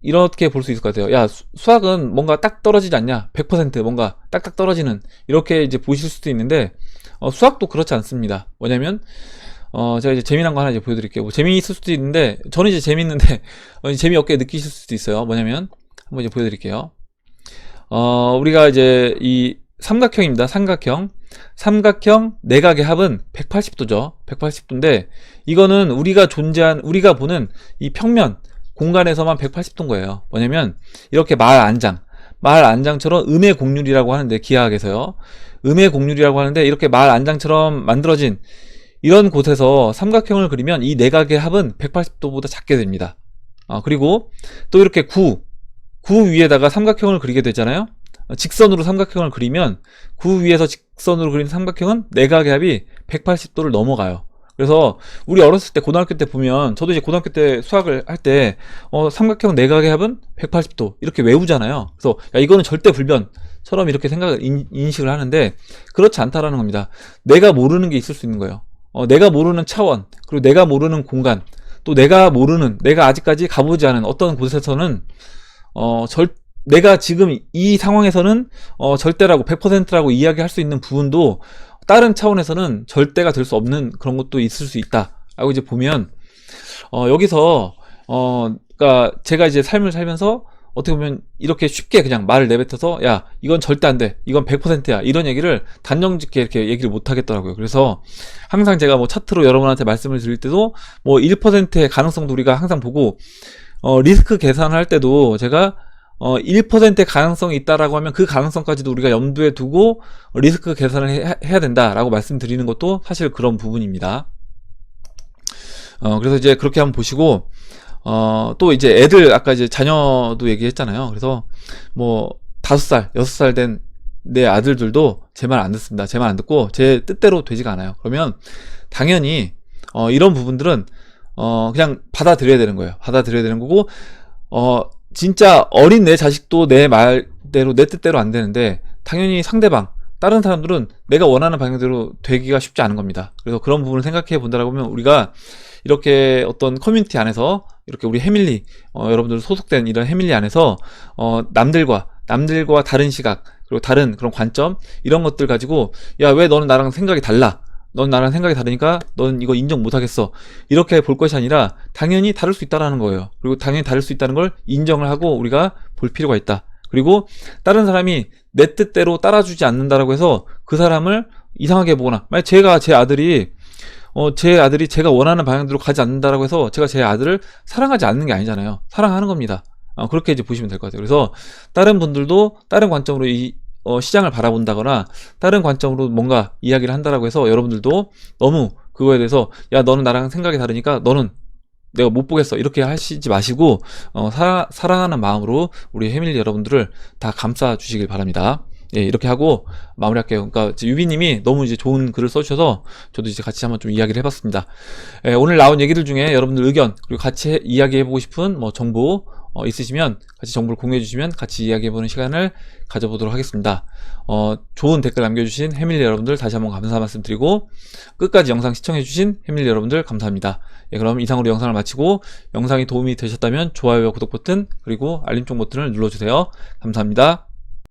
이렇게 볼 수 있을 것 같아요. 야, 수학은 뭔가 딱 떨어지지 않냐? 100% 뭔가 딱딱 떨어지는, 이렇게 이제 보실 수도 있는데, 수학도 그렇지 않습니다. 뭐냐면, 제가 이제 재미난 거 하나 이제 보여드릴게요. 재미있을 수도 있는데, 저는 이제 재미있는데, 재미없게 느끼실 수도 있어요. 뭐냐면, 한번 이제 보여드릴게요. 우리가 이제 이 삼각형입니다. 삼각형 내각의 합은 180도죠. 180도인데, 이거는 우리가 보는 이 평면, 공간에서만 180도인 거예요. 뭐냐면 이렇게 말 안장처럼 음의 곡률이라고 하는데, 기하학에서요. 음의 곡률이라고 하는데 이렇게 말 안장처럼 만들어진 이런 곳에서 삼각형을 그리면 이 내각의 합은 180도보다 작게 됩니다. 그리고 또 이렇게 구 위에다가 삼각형을 그리게 되잖아요. 직선으로 삼각형을 그리면 구 위에서 직선으로 그린 삼각형은 내각의 합이 180도를 넘어가요. 그래서 우리 어렸을 때 고등학교 때 보면, 저도 이제 고등학교 때 수학을 할 때 삼각형 내각의 합은 180도 이렇게 외우잖아요. 그래서 야, 이거는 절대 불변처럼 이렇게 인식을 하는데 그렇지 않다라는 겁니다. 내가 모르는 게 있을 수 있는 거예요. 내가 모르는 차원, 그리고 내가 모르는 공간, 또 내가 아직까지 가보지 않은 어떤 곳에서는 내가 지금 이 상황에서는 절대라고 100%라고 이야기할 수 있는 부분도 다른 차원에서는 절대가 될 수 없는 그런 것도 있을 수 있다 라고 이제 보면, 여기서 그러니까 제가 이제 삶을 살면서 어떻게 보면 이렇게 쉽게 그냥 말을 내뱉어서 야, 이건 절대 안 돼, 이건 100%야, 이런 얘기를 단정짓게 이렇게 얘기를 못 하겠더라고요. 그래서 항상 제가 차트로 여러분한테 말씀을 드릴 때도 1%의 가능성도 우리가 항상 보고, 리스크 계산을 할 때도 제가 1%의 가능성이 있다라고 하면 그 가능성까지도 우리가 염두에 두고 리스크 계산을 해야 된다라고 말씀드리는 것도 사실 그런 부분입니다. 그래서 이제 그렇게 한번 보시고, 또 이제 애들, 아까 이제 자녀도 얘기했잖아요. 그래서 5살, 6살 된 내 아들들도 제 말 안 듣습니다. 제 말 안 듣고 제 뜻대로 되지가 않아요. 그러면 당연히 이런 부분들은 그냥 받아들여야 되는 거예요. 받아들여야 되는 거고, 진짜 어린 내 자식도 내 말대로, 내 뜻대로 안 되는데, 당연히 다른 사람들은 내가 원하는 방향대로 되기가 쉽지 않은 겁니다. 그래서 그런 부분을 생각해 본다라고 하면, 우리가 이렇게 어떤 커뮤니티 안에서, 이렇게 우리 해밀리, 여러분들 소속된 이런 해밀리 안에서, 남들과 다른 시각, 그리고 다른 그런 관점, 이런 것들 가지고, 야, 왜 너는 나랑 생각이 달라? 넌 나랑 생각이 다르니까 넌 이거 인정 못하겠어, 이렇게 볼 것이 아니라 당연히 다를 수 있다라는 거예요. 그리고 당연히 다를 수 있다는 걸 인정을 하고 우리가 볼 필요가 있다. 그리고 다른 사람이 내 뜻대로 따라주지 않는다라고 해서 그 사람을 이상하게 보거나, 만약 제가 제 아들이 제 아들이 제가 원하는 방향대로 가지 않는다라고 해서 제가 제 아들을 사랑하지 않는 게 아니잖아요. 사랑하는 겁니다. 그렇게 이제 보시면 될 것 같아요. 그래서 다른 분들도 다른 관점으로 이 시장을 바라본다거나 다른 관점으로 뭔가 이야기를 한다라고 해서 여러분들도 너무 그거에 대해서 야 너는 나랑 생각이 다르니까 너는 내가 못 보겠어 이렇게 하시지 마시고 사랑하는 마음으로 우리 패밀리 여러분들을 다 감싸 주시길 바랍니다. 예, 이렇게 하고 마무리할게요. 그러니까 유비님이 너무 이제 좋은 글을 써주셔서 저도 이제 같이 한번 좀 이야기를 해봤습니다. 예, 오늘 나온 얘기들 중에 여러분들 의견 그리고 같이 이야기해보고 싶은 뭐 정보 있으시면 같이 정보를 공유해 주시면 같이 이야기해보는 시간을 가져보도록 하겠습니다. 좋은 댓글 남겨주신 패밀리 여러분들 다시 한번 감사 말씀드리고 끝까지 영상 시청해주신 패밀리 여러분들 감사합니다. 예, 그럼 이상으로 영상을 마치고 영상이 도움이 되셨다면 좋아요와 구독 버튼 그리고 알림종 버튼을 눌러주세요. 감사합니다.